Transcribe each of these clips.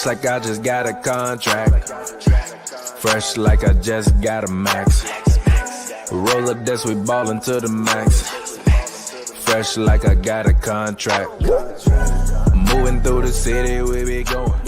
Fresh like I just got a contract. Fresh like I just got a max. Roll up this, we ballin' to the max. Fresh like I got a contract. Moving through the city, we be going.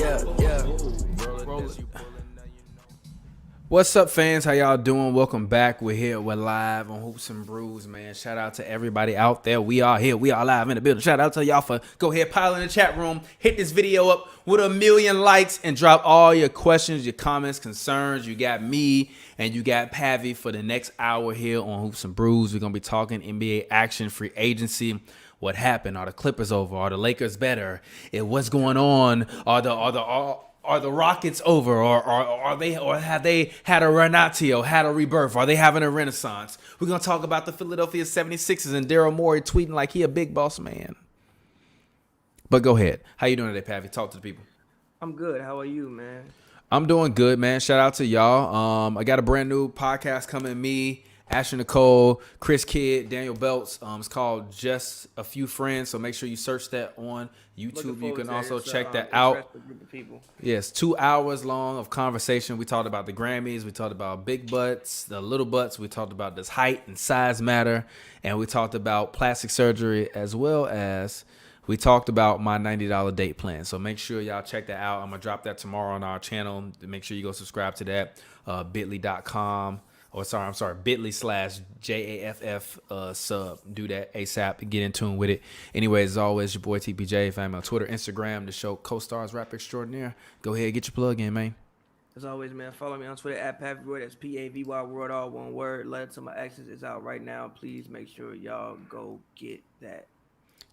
What's up, fans? How y'all doing? Welcome back. We're live on Hoops and Brews, man. Shout out to everybody out there. We are here. We are live in the building. Shout out to y'all for go ahead, pile in the chat room, hit this video up with 1 million likes, and drop all your questions, your comments, concerns. You got me and you got Pavi for the next hour here on Hoops and Brews. We're gonna be talking NBA action, free agency. What happened? Are the Clippers over? Are the Lakers better? What's going on? Are the Rockets over, or have they had a Renatio, had a rebirth? Are they having a renaissance? We're gonna talk about the Philadelphia 76ers and Daryl Morey tweeting like he a big boss man. But go ahead. How you doing today, Pavi? Talk to the people. I'm good. How are you, man? I'm doing good, man. Shout out to y'all. I got a brand new podcast coming. Me, Asher Nicole, Chris Kidd, Daniel Belts. It's called Just a Few Friends. So make sure you search that on YouTube. You can also check that out. Yes, 2 hours long of conversation. We talked about the Grammys. We talked about big butts, the little butts. We talked about does height and size matter. And we talked about plastic surgery, as well as we talked about my $90 date plan. So make sure y'all check that out. I'm going to drop that tomorrow on our channel. Make sure you go subscribe to that. bit.ly.com. bit.ly/JAFF sub. Do that ASAP. Get in tune with it. Anyways, as always, your boy TPJ. If I'm on Twitter, Instagram, the show Co-Stars Rap Extraordinaire. Go ahead, get your plug in, man. As always, man, follow me on Twitter at Pavyworld. That's Pavy World, all one word. Letter to my exes is out right now. Please make sure y'all go get that.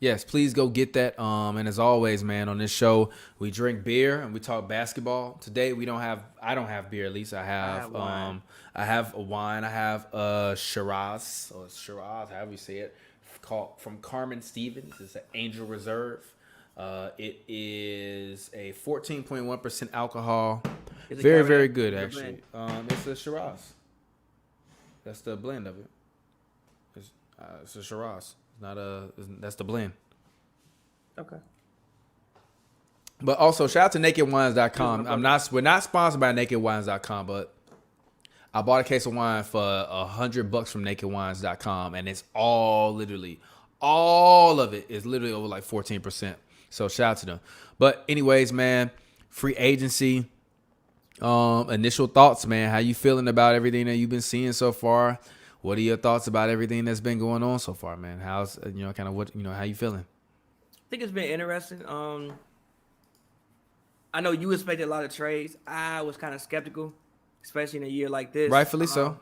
Yes, please go get that. And as always, man, on this show, we drink beer and we talk basketball. Today, I don't have beer, at least. I have wine. I have a wine. I have Shiraz, however you say it, called from Carmen Stevens. It's an Angel Reserve. It is a 14.1% alcohol. Very, very good, actually. It's a Shiraz. That's the blend of it. It's a Shiraz. That's the blend. Okay. But also, shout out to NakedWines.com. We're not sponsored by NakedWines.com, but I bought a case of wine for $100 from NakedWines.com, and it's all of it is literally over like 14%. So shout out to them. But anyways, man, free agency. Initial thoughts, man. How you feeling about everything that you've been seeing so far? What are your thoughts about everything that's been going on so far, man? How's how you feeling? I think it's been interesting. I know you expected a lot of trades. I was kind of skeptical, especially in a year like this. Rightfully so.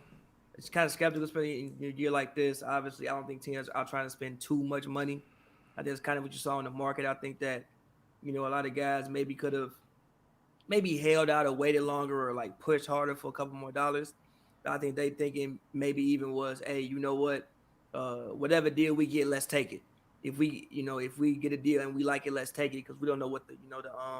It's kind of skeptical, especially in a year like this. Obviously, I don't think teams are trying to spend too much money. I think it's kind of what you saw in the market. I think that, a lot of guys maybe could have held out or waited longer or like pushed harder for a couple more dollars. I think they thinking maybe even was, hey, you know what? Whatever deal we get, let's take it. If we get a deal and we like it, let's take it, because we don't know what the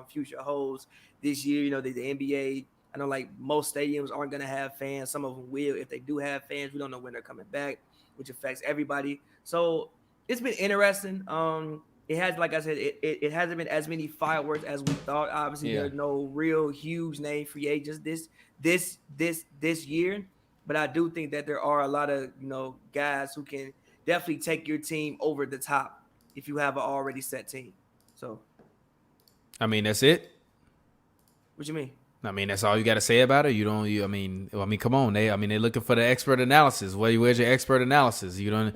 future holds this year. The NBA. I know like most stadiums aren't gonna have fans. Some of them will. If they do have fans, we don't know when they're coming back, which affects everybody. So it's been interesting. It has, like I said, it hasn't been as many fireworks as we thought. Obviously, There's no real huge name free agents this year, but I do think that there are a lot of guys who can definitely take your team over the top if you have an already set team. So, I mean, that's it. What you mean? I mean, that's all you got to say about it. Come on. They're looking for the expert analysis. Where's your expert analysis? You don't.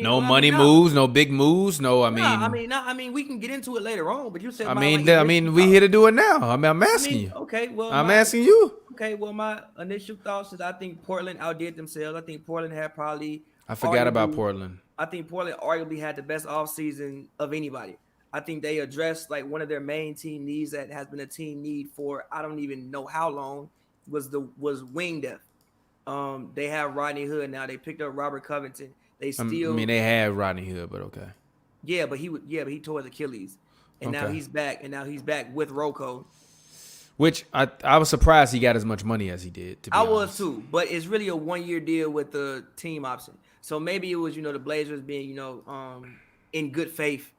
No money moves, no big moves, no. We can get into it later on. But you said. We here to do it now. I'm asking you. Okay, well, I'm asking you. Okay, well, my initial thoughts is I think Portland outdid themselves. I think Portland had probably. I forgot about Portland. I think Portland arguably had the best offseason of anybody. I think they addressed like one of their main team needs that has been a team need for I don't even know how long was wing depth. They have Rodney Hood now. They picked up Robert Covington. They had Rodney Hood, but okay. Yeah, but he tore his Achilles, and now he's back. And now he's back with Rocco. Which I was surprised he got as much money as he did. I was too, but it's really a 1-year deal with the team option. So maybe it was the Blazers being in good faith.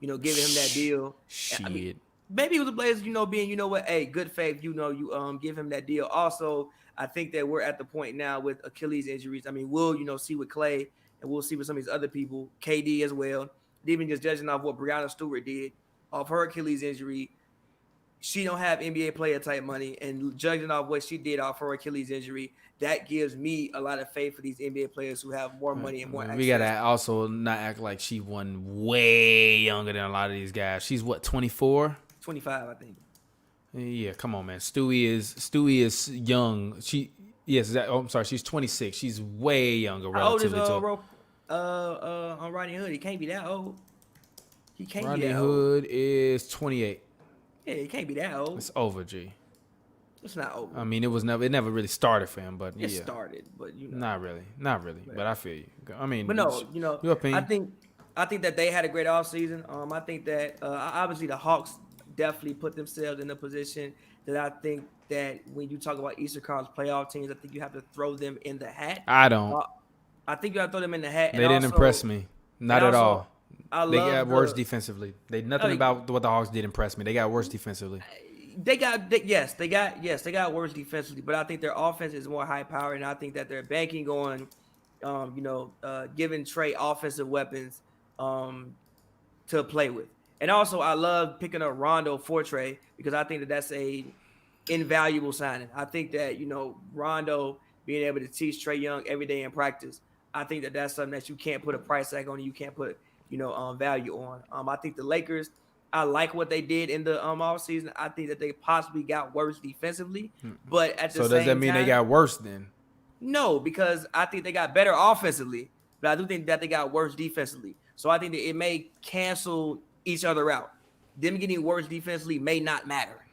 Giving him that deal. Shit. maybe with the Blazers, being, what, hey, good faith, you give him that deal. Also, I think that we're at the point now with Achilles injuries. I mean, we'll, see with Clay, and we'll see with some of these other people, KD as well. Even just judging off what Breonna Stewart did off her Achilles injury, she don't have NBA player type money, and judging off what she did off her Achilles injury, that gives me a lot of faith for these NBA players who have more money and more access. We gotta also not act like she won way younger than a lot of these guys. She's what, 24? 25, I think. Yeah, come on, man. Stewie is young. I'm sorry, she's 26. She's way younger, relatively. How old is on Rodney Hood? He can't be that old. He can't Rodney be that old. Hood is 28. Yeah, he can't be that old. It's over, G. It's not over. I mean, it never really started for him, but it started, but not really. But I feel you. I mean, but no, your opinion. I think that they had a great offseason. I think that obviously the Hawks definitely put themselves in a position that I think that when you talk about Eastern Conference playoff teams, I think you have to throw them in the hat. I don't. I think you have to throw them in the hat. They didn't impress me. Not at all. They got worse defensively. Nothing about what the Hawks did impress me. They got worse defensively. They got worse defensively, but I think their offense is more high powered, and I think that they're banking on, giving Trey offensive weapons, to play with. And also, I love picking up Rondo for Trey because I think that that's a invaluable signing. I think that Rondo being able to teach Trey Young every day in practice. I think that that's something that you can't put a price tag on, and you can't put value on. I think the Lakers, I like what they did in the offseason. I think that they possibly got worse defensively, but at the same time, so does that mean they got worse then? No, because I think they got better offensively, but I do think that they got worse defensively. So I think that it may cancel each other out. Them getting worse defensively may not matter.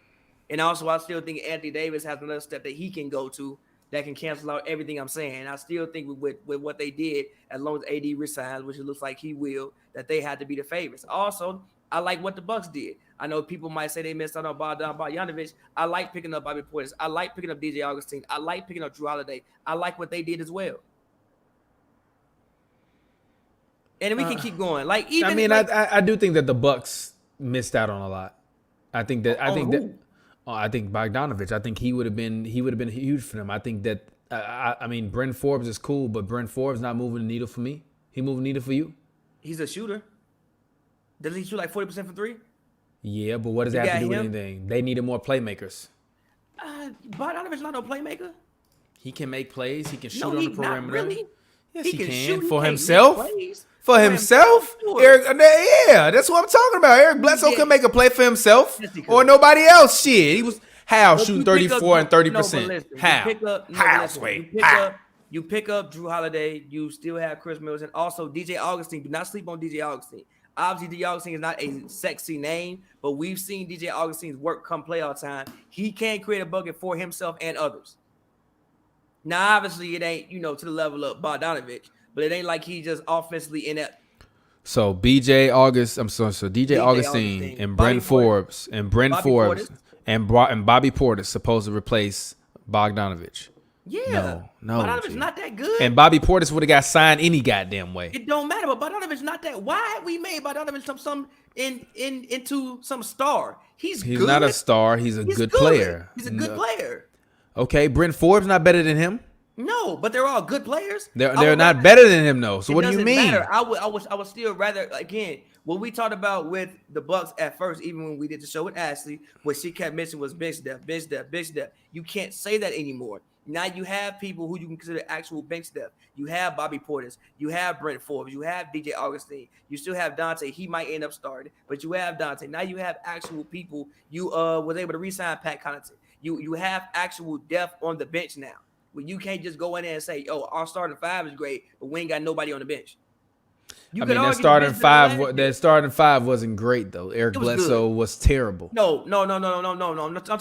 And also, I still think Anthony Davis has another step that he can go to that can cancel out everything I'm saying. I still think with what they did, as long as AD resigns, which it looks like he will, that they had to be the favorites. Also, I like what the Bucks did. I know people might say they missed out on Bogdanovic. I like picking up Bobby Portis. I like picking up DJ Augustine. I like picking up Drew Holiday. I like what they did as well. And we can keep going. I do think that the Bucks missed out on a lot. I think Bogdanovic. I think he would have been huge for them. I think that Bryn Forbes is cool, but Bryn Forbes not moving the needle for me. He moving the needle for you. He's a shooter. Does he shoot like 40% from three? Yeah, but what does that have to do with anything? They needed more playmakers. Bogdanovic's not no playmaker. He can make plays. He can shoot on the perimeter. Not really. Yes, he can. Shoot, for himself. For himself? Sure. Eric, yeah, that's what I'm talking about. Eric Bledsoe can make a play for himself or nobody else. Shit, he was shooting 34 and 30%. You pick up Drew Holiday. You still have Chris Mills and also DJ Augustine. Do not sleep on DJ Augustine. Obviously, DJ Augustine is not a sexy name, but we've seen DJ Augustine's work come playoff time. He can create a bucket for himself and others. Now, obviously, it ain't to the level of Bogdanovic. But it ain't like he just offensively inept. So DJ Augustine and Bryn Forbes and Bobby Portis supposed to replace Bogdanovic. Yeah, no, Bogdanovic's not that good. And Bobby Portis would have got signed any goddamn way. It don't matter, but Bogdanovic's not that. Why we made Bogdanovic some into some star? He's good. Not a star. He's a good player. He's a good player. Okay, Bryn Forbes not better than him. No, but they're all good players. They're not better than him though. So what do you mean? Matter. I would still rather, again, what we talked about with the Bucks at first, even when we did the show with Ashley, what she kept mentioning was bench depth. You can't say that anymore. Now you have people who you can consider actual bench depth. You have Bobby Portis. You have Bryn Forbes. You have DJ Augustine. You still have Dante. He might end up starting, but you have Dante. Now you have actual people. You was able to re-sign Pat Connaughton. You have actual depth on the bench now. Well, you can't just go in there and say, "Oh, our starting five is great," but we ain't got nobody on the bench. That starting five wasn't great though. Eric Bledsoe was terrible. No. I'm talking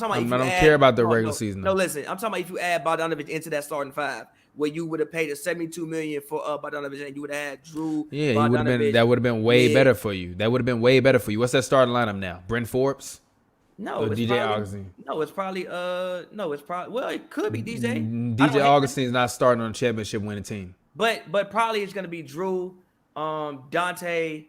about. I don't care about the regular season. No, listen. I'm talking about if you add Bogdanovic into that starting five, where you would have paid a $72 million for Bogdanovic, and you would have had Drew. Yeah, that would have been way better for you. What's that starting lineup now? Bryn Forbes. No, it's DJ Augustine. Well, it could be DJ. DJ Augustine's not starting on a championship winning team. But probably it's gonna be Drew, Dante,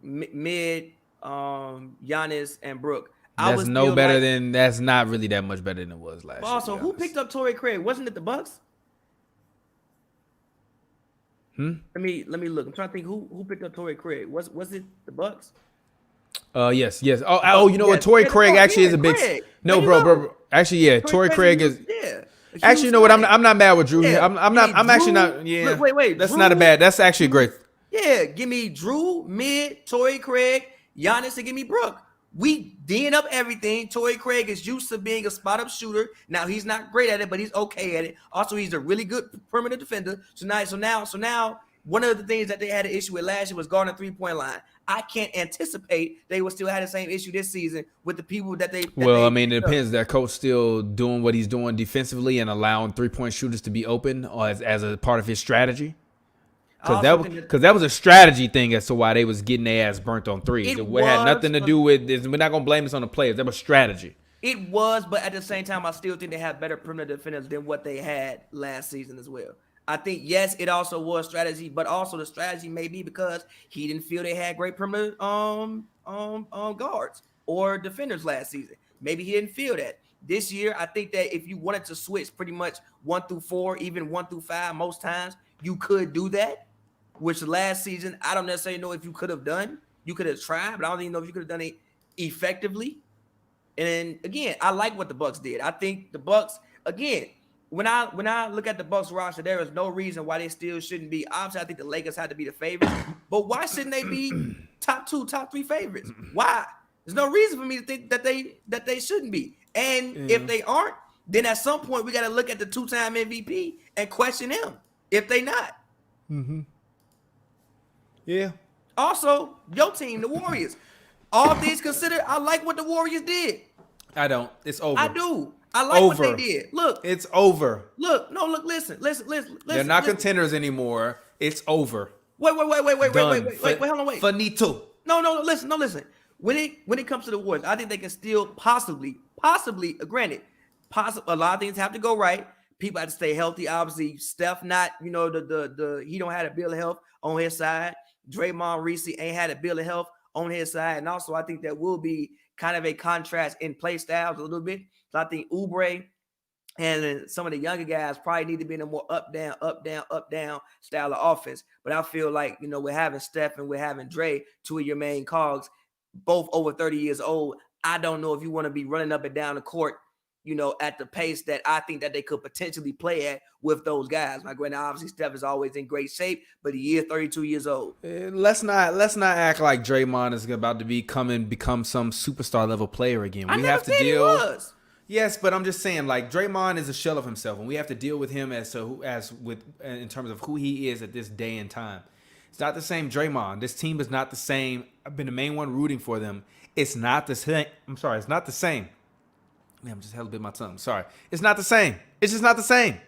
Mid, Giannis and Brooke. That's that's not really that much better than it was last year. Also, who picked up Torrey Craig? Wasn't it the Bucks? Let me look. I'm trying to think who picked up Torrey Craig. Was it the Bucks? Yes. Oh, you know what? Torrey Craig actually is a big. Craig. No, bro. Actually, yeah, Torrey Craig is. Yeah. Actually, you know what? I'm not mad with Drew. Yeah. I'm not. I'm actually not. Yeah. Look, wait. That's Drew, not a bad. That's actually great. Yeah, give me Drew, Mid, Torrey Craig, Giannis, and give me Brooke. We D'ing up everything. Torrey Craig is used to being a spot-up shooter. Now he's not great at it, but he's okay at it. Also, he's a really good perimeter defender. So now, one of the things that they had an issue with last year was guarding the three-point line. I can't anticipate they will still have the same issue this season with the people that they. Well, I mean, it depends. That coach still doing what he's doing defensively and allowing three-point shooters to be open as a part of his strategy. Because that was a strategy thing as to why they was getting their ass burnt on threes. It had nothing to do with this. We're not gonna blame this on the players. That was strategy. It was, but at the same time, I still think they have better perimeter defenders than what they had last season as well. I think yes, it also was strategy, but also the strategy may be because he didn't feel they had great perimeter guards or defenders last season. Maybe he didn't feel that. This year, I think that if you wanted to switch pretty much 1 through 4, even 1 through 5, most times you could do that. Which last season, I don't necessarily know if you could have done. You could have tried, but I don't even know if you could have done it effectively. And again, I like what the Bucks did. I think the Bucks, again, when I look at the Bucks roster, there is no reason why they still shouldn't be. Obviously, I think the Lakers had to be the favorites, but why shouldn't they be top 2, top 3 favorites? Why? There's no reason for me to think that they shouldn't be. And if they aren't, then at some point we got to look at the 2-time MVP and question him if they not. Yeah. Also, your team, the Warriors. All things considered, I like what the Warriors did. I don't. It's over. I do. I like what they did. Look. It's over. Look. Listen. They're not contenders anymore. It's over. Wait. Hold on, wait. Finito. No, listen. When it comes to the Warriors, I think they can still possibly, granted, a lot of things have to go right. People have to stay healthy. Obviously, Steph not, he don't have a bill of health on his side. Draymond Reese ain't had a bill of health on his side. And also, I think that will be kind of a contrast in play styles a little bit. So I think Oubre and some of the younger guys probably need to be in a more up, down style of offense. But I feel like, we're having Steph and we're having Dre, 2 of your main cogs, both over 30 years old. I don't know if you want to be running up and down the court, at the pace that I think that they could potentially play at with those guys. Now, granted, obviously Steph is always in great shape, but he is 32 years old. Let's not act like Draymond is about to become some superstar level player again. We have to deal. He was. Yes, but I'm just saying, like, Draymond is a shell of himself, and we have to deal with him in terms of who he is at this day and time. It's not the same Draymond. This team is not the same. I've been the main one rooting for them. It's not the same. I'm sorry, it's not the same. Man, I'm just hella bit my tongue. Sorry. It's not the same. It's just not the same.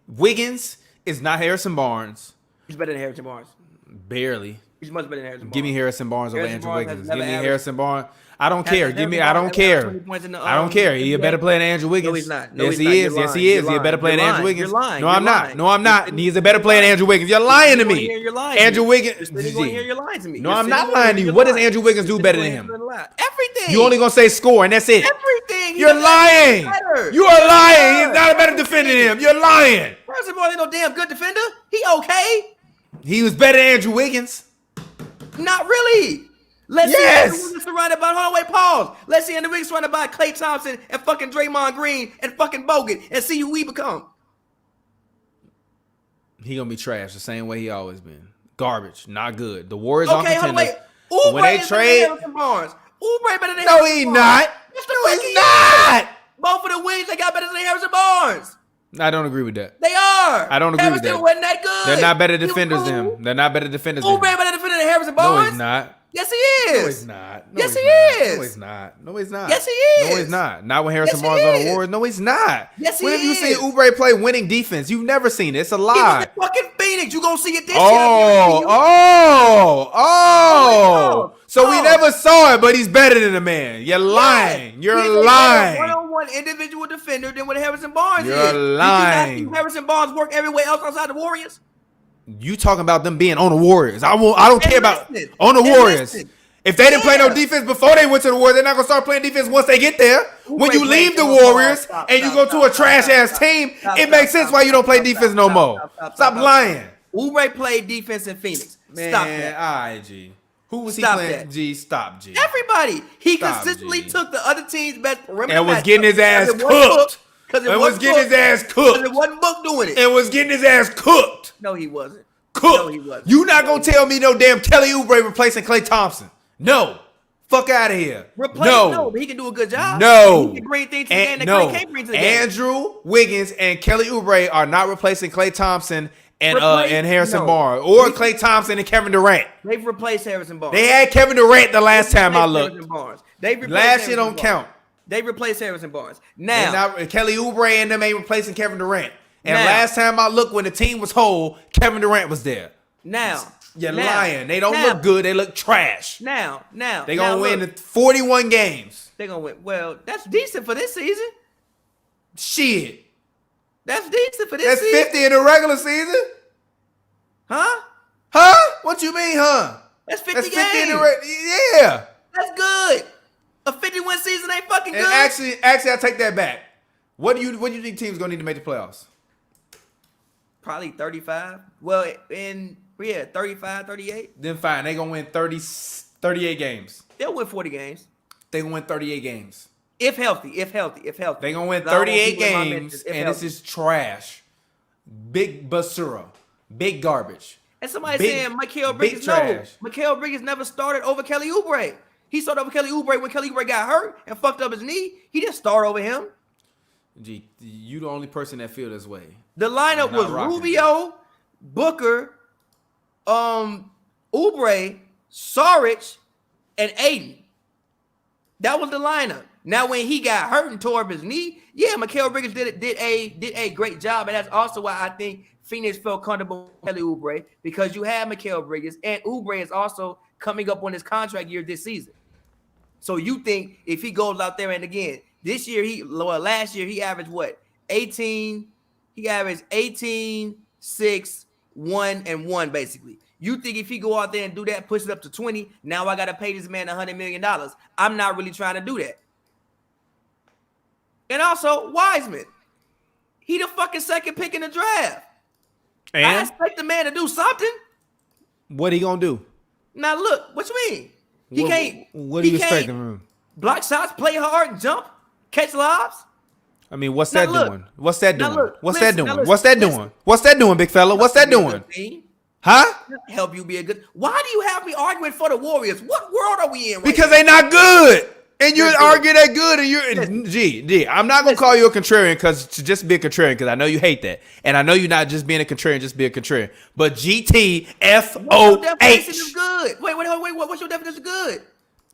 Wiggins is not Harrison Barnes. He's better than Harrison Barnes. Barely. He's much better than Harrison Barnes. Give me Harrison Barnes over Andrew Wiggins. Give me Harrison Barnes. I don't care. I don't care. He's a better player than Andrew Wiggins. No, he's not. Yes, he is. Yes, he is. He's a better player than Andrew Wiggins. You're lying. No, I'm not. No, I'm not. He's a better player than Andrew Wiggins. You're lying to me. Andrew Wiggins. You're lying to me. No, I'm not lying to you. What does Andrew Wiggins do better than him? Everything. You only gonna say score and that's it. Everything. You're lying. You are lying. He's not a better defender than him. You're lying. First of all, ain't no damn good defender. He okay. He was better than Andrew Wiggins. Not really. Let's see Andrew Wiggins surrounded by, hold on, wait, pause. Let's see Andrew Wiggins surrounded by Klay Thompson and fucking Draymond Green and fucking Bogut and see who we become. He gonna be trash the same way he always been. Garbage, not good. The Warriors on contenders. Hold on, wait. When they trade, Oubre better than no, he not. No, he's not. Both of the wings they got better than Harrison Barnes. I don't agree with that. They are. I don't agree with that. Wasn't that good. They're not better defenders than him. They're not better defenders than him. Oubre better defender than Harrison Barnes. No, he's not. Yes, he is. No, he's not. Yes, he is. No, he's not. No, he's not. Yes, he is. No, he's not. Not when Harrison Barnes on the Warriors. No, he's not. Yes, he when is. have you seen Oubre play winning defense? You've never seen it. It's a lie. He was in fucking Phoenix. You gonna see it this year? Oh. So we never saw it, but he's better than the man. You're lying. You're lying. One-on-one individual defender than what Harrison Barnes is. You're lying. Did you not see Harrison Barnes work everywhere else outside the Warriors? You talking about them being on the Warriors? I don't care about on the Warriors. Listen. If they didn't play no defense before they went to the Warriors, they're not gonna start playing defense once they get there. When you leave the Warriors and you go to a trash ass team, it makes sense why you don't play defense no more. Stop lying. Oubre played defense in Phoenix. Man, Stop that. all right, G. Who was Stop he playing? that. G, stop, G. Everybody. He Stop, consistently G. took the other team's best perimeter And was matchup. getting his ass Because it wasn't cooked. Book, 'cause it And was wasn't getting his Book, ass 'cause cooked. it wasn't Book doing it. And was getting his ass cooked. No, he wasn't. Cooked. No, he wasn't. You not gonna tell me no damn Kelly Oubre replacing Klay Thompson. No. Fuck out of here. No, but he can do a good job. No. He can bring things to the game that no. Klay can't bring to the game. Andrew Wiggins and Kelly Oubre are not replacing Klay Thompson and Harrison No. Barnes or Klay Thompson and Kevin Durant. They've replaced Harrison Barnes. They had Kevin Durant the last time I looked. They've replaced Last Harrison year don't Barnes. count. They replaced Harrison Barnes. And Now, Kelly Oubre and them ain't replacing Kevin Durant. And Now. last time I looked, when the team was whole, Kevin Durant was there. You're now, lying. They don't look good. They look trash. Now, They gonna win 41 games. They're gonna win. Well, that's decent for this season. Shit. That's decent for this That's season. 50 in the regular season? Huh? Huh? What you mean, huh? That's 50 That's games. 50 in the yeah. That's good. A 51 season ain't fucking good. And actually, I take that back. What do you think teams gonna need to make the playoffs? Probably 35. Well, 35, 38. Then fine, they gonna win 38 games. They'll win 40 games. They gonna win 38 games. If healthy. They gonna win I don't want 38 people in my games, mentions, if and healthy. this is trash. Big basura. Big garbage. And somebody Big- saying Mikal big Bridges, trash. Mikal Bridges never started over Kelly Oubre. He started over Kelly Oubre when Kelly Oubre got hurt and fucked up his knee. He didn't start over him. Gee, you the only person that feel this way. The lineup I'm not was rocking Rubio, Booker, Oubre, Saric, and Aiden. That was the lineup. Now, when he got hurt and tore up his knee, yeah, Mikal Bridges did a great job, and that's also why I think Phoenix felt comfortable with Kelly Oubre, because you have Mikal Bridges, and Oubre is also coming up on his contract year this season. So you think if he goes out there, and again, last year he averaged what? 18. He averaged 18, 6, 1, and 1 basically. You think if he go out there and do that, push it up to 20, now I got to pay this man $100 million. I'm not really trying to do that. And also, Wiseman. He the fucking second pick in the draft. I And expect the man to do something. what he gonna do? Now look, what you mean? He can't. What do you he expect can't from him? block shots, play hard, jump, catch lobs. I mean, what's Now that look. doing? What's that Now doing? look. What's Listen, that now doing? listen. What's that Listen. doing? What's that doing, big fella? What's that Be a good doing? team. Huh? Help you be a good. Why do you have me arguing for the Warriors? What world are we in? Right Because now? they not good. And you're Listen. arguing that good, and you're G. I'm not gonna call you a contrarian because to just be a contrarian, because I know you hate that, and I know you're not just being a contrarian, just be a contrarian. But What's your definition of GTFOH, good? Wait. What's your definition of good?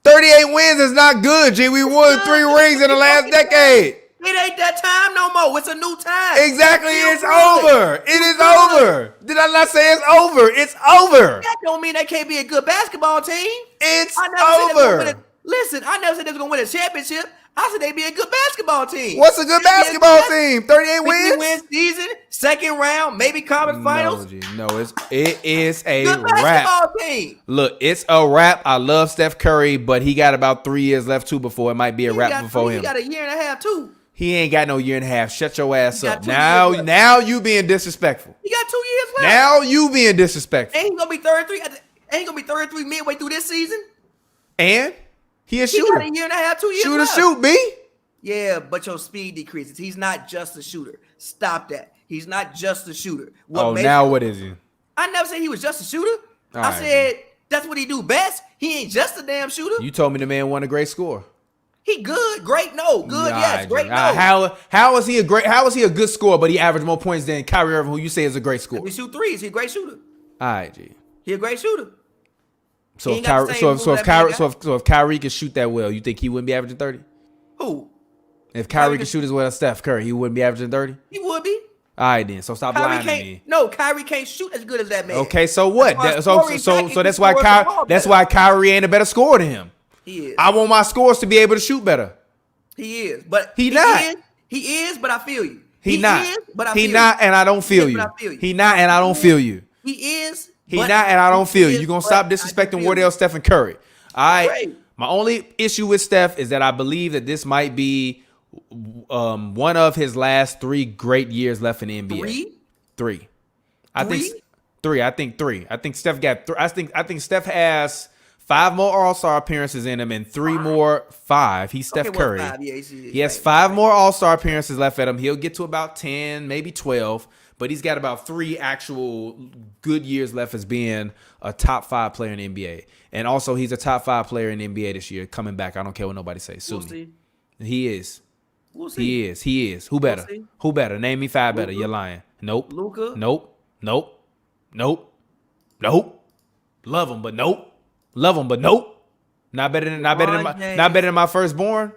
38 wins is not good. G, we won 3 rings in the last decade. It ain't that time no more. It's a new time. Exactly, It's it's still good. over. It is over. Did I not say it's over? It's over. That don't mean they can't be a good basketball team. It's I never said they was gonna win over. Listen, I never said they was gonna win a championship. I said they'd be a good basketball team. What's a good They'd be basketball good team? 38 50 wins? win season, second round, maybe conference finals. No, it is a Good wrap. basketball team. Look, it's a wrap. I love Steph Curry, but he got about 3 years left too before it might be a wrap before He him. got a year and a half too. He ain't got no year and a half. Shut your ass He got up. 2 years left. Now you being disrespectful. He got 2 years left. Now you being disrespectful. Ain't gonna be 33. Ain't gonna be 33 midway through this season. And he a He shooter. got a year and a half, 2 years Shooter, left. shoot, B. Yeah, but your speed decreases. He's not just a shooter. Stop that. He's not just a shooter. Now what is he? I never said he was just a shooter. All I right, said that's what he do best. He ain't just a damn shooter. You told me the man won a great score. He good, great, no. Good, yes, great, no. How is he a good scorer, but he averaged more points than Kyrie Irving, who you say is a great scorer? He shoot threes. He a great shooter. All right, G. He a great shooter. So He if ain't got the Kyrie, same so move if that man Kyrie, got. so if Kyrie could shoot that well, you think he wouldn't be averaging 30? Who? If Kyrie Kyrie could shoot as well as Steph Curry, he wouldn't be averaging 30? He would be. All right, then. So stop Kyrie lying to can't. me. No, Kyrie can't shoot as good as that man. Okay, so what? That's why So that's scoring why back, he can score the ball That's better. why Kyrie ain't a better scorer than him. He is. I want my scores to be able to shoot better. He is. But He not. He is, but I feel you. He not. Is, but I He feel not, you. and I don't feel He is, you. but I feel you. He not, and I don't feel you. He is. He but not, and I don't feel he you. is, You gonna but stop I do disrespecting feel Wardell, you. Stephen Curry. Great. My only issue with Steph is that I believe that this might be one of his last 3 great years left in the NBA. Three. I think three. I think Steph got. I think Steph has 5 more All-Star appearances in him and 3 more. 5. He's Steph Curry. 5, yeah, he has 5 more All-Star appearances left at him. He'll get to about 10, maybe 12. But he's got about 3 actual good years left as being a top 5 player in the NBA. And also, he's a top 5 player in the NBA this year, coming back. I don't care what nobody says. Sue me. He is. We'll see. He is. Who better? We'll see. Who better? Name me 5 better. Luka? You're lying. Nope. Luka? Nope. Love him, but nope. Not better than my firstborn.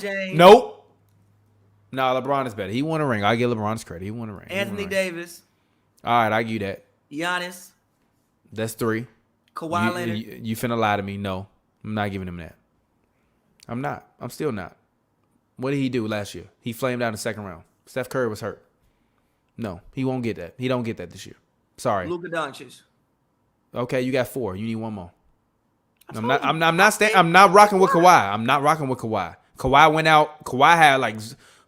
James. Nope. Nah, LeBron is better. He won a ring. I give LeBron his credit. He won a ring. Anthony Davis. All right, I give you that. Giannis. That's 3. Kawhi Leonard. You finna lie to me? No, I'm not giving him that. I'm not. I'm still not. What did he do last year? He flamed out in the second round. Steph Curry was hurt. No, he won't get that. He don't get that this year. Sorry. Luka Doncic. Okay, you got 4. You need 1 more. I'm not rocking with Kawhi. I'm not rocking with Kawhi. Kawhi went out. Kawhi had like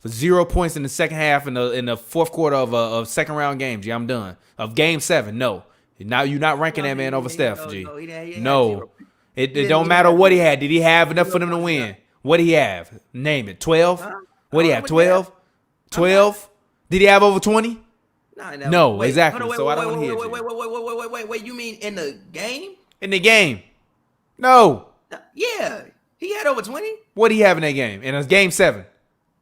0 points in the second half in the fourth quarter of a second round game. G, I'm done. Of game 7, no. Now you're not ranking that man over Steph. G. No, it don't matter what he had. Did he have enough for them to win? What did he have? Name it. 12. What did he have? 12. 12. Did he have over 20? No, exactly. So I don't want to hear you. Wait. You mean in the game? In the game. No. Yeah. He had over 20? What did he have in that game? In a game 7.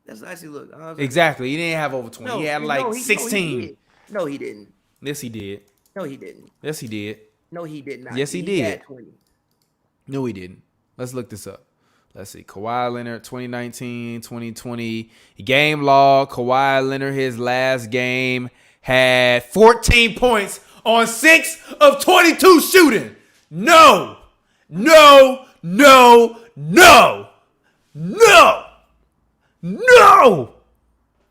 That's actually look. Exactly. He didn't have over 20. He had like 16. No, he didn't. Yes, he did. No, he didn't. Yes, he did. No, he did not. Yes, he did. Had 20. No, he didn't. Let's look this up. Let's see. Kawhi Leonard, 2019, 2020. Game log. Kawhi Leonard, his last game, had 14 points on 6 of 22 shooting. No.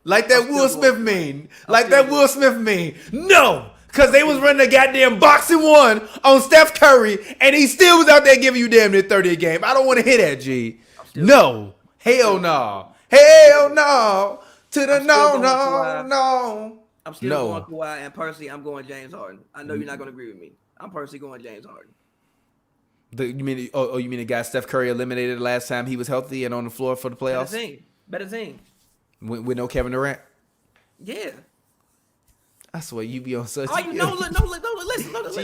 Like that Will Smith meme. No. Because they was running a goddamn boxing 1 on Steph Curry, and he still was out there giving you damn near 30 a game. I don't want to hear that, G. No. Hell no. Hell no. To the no. I'm still going Kawhi, and personally, I'm going James Harden. I know you're not going to agree with me. I'm personally going James Harden. You mean the guy Steph Curry eliminated the last time he was healthy and on the floor for the playoffs? Better team. With no Kevin Durant? Yeah. I swear you be on such. Listen.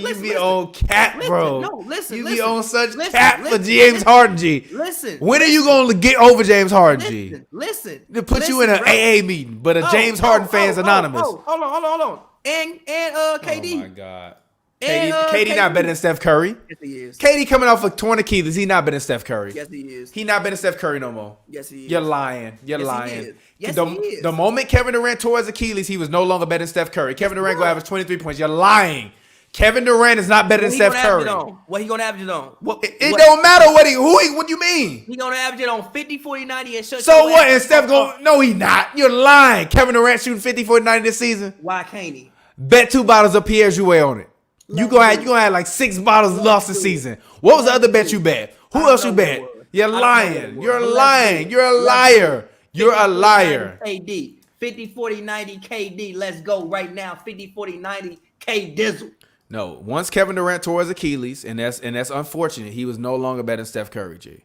You be on cap, bro. Listen. You be on such cap for James Harden, G. Listen. When are you gonna get over James Harden, G? Listen. To put you in an AA meeting, but a James Harden fans anonymous. Hold on. And KD. Oh my God. KD not better than Steph Curry. Yes, he is. KD coming off of torn Achilles. He not better than Steph Curry. Yes, he is. He not better than Steph Curry no more. Yes, he is. You're lying. Yes, he is. The moment Kevin Durant tore his Achilles, he was no longer better than Steph Curry. Kevin Durant gonna average 23 points. You're lying. Kevin Durant is not better than Steph Curry. What he gonna average it on? It don't matter what do you mean? He gonna average it on 50, 40, 90 and shut. So what? And Steph going? No, he not. You're lying. Kevin Durant shooting 50, 40, 90 this season. Why can't he? Bet 2 bottles of Pierre Jouet on it. You gonna have like 6 bottles lost this season. What was the other bet you bet? Who else you bet? You're lying. You're lying. You're a liar. You're a liar. KD 50, 40, 90 KD. Let's go right now. 50, 40, 90 K Dizzle. No, once Kevin Durant tore his Achilles, and that's unfortunate. He was no longer better than Steph Curry, G.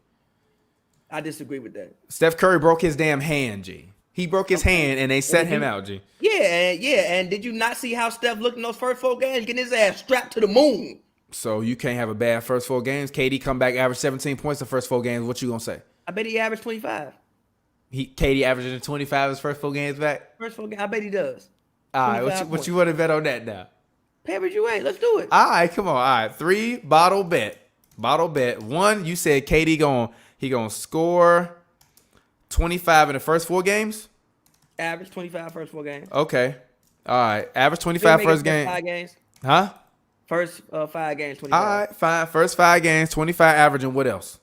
I disagree with that. Steph Curry broke his damn hand, G. He broke his hand, and they set him out, G. Yeah. And did you not see how Steph looked in those first 4 games, getting his ass strapped to the moon? So you can't have a bad first 4 games. KD come back, average 17 points the first 4 games. What you gonna say? I bet he averaged 25. KD averaging 25 his first 4 games back. First 4 games, I bet he does. All right, what you want to bet on that now? Pepper Jouet, let's do it. All right, come on. All right, 3 bottle bet. 1, you said KD gonna score 25 in the first 4 games. Average 25 first 4 games. Okay. All right. Average 25 first game. 5 games. Huh? First 5 games, 25. All right, fine. First 5 games, 25 average, and what else?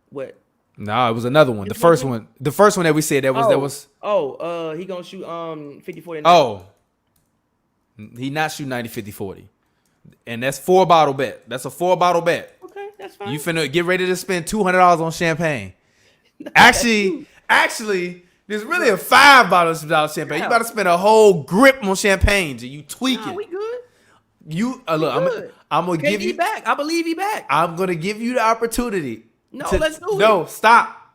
What? No, it was another one. The first one that we said that was. He gonna shoot 50, 40. 90. Oh. He not shooting 90, 50, 40. And that's 4 bottle bet. That's a 4 bottle bet. Okay. that's fine. You finna get ready to spend $200 on champagne. Actually, there's really a $5 champagne. You about to spend a whole grip on champagne, G. You tweaking. Nah, we good. You look, I'm gonna give you back. I believe he back. I'm gonna give you the opportunity. No, let's do it. No, stop.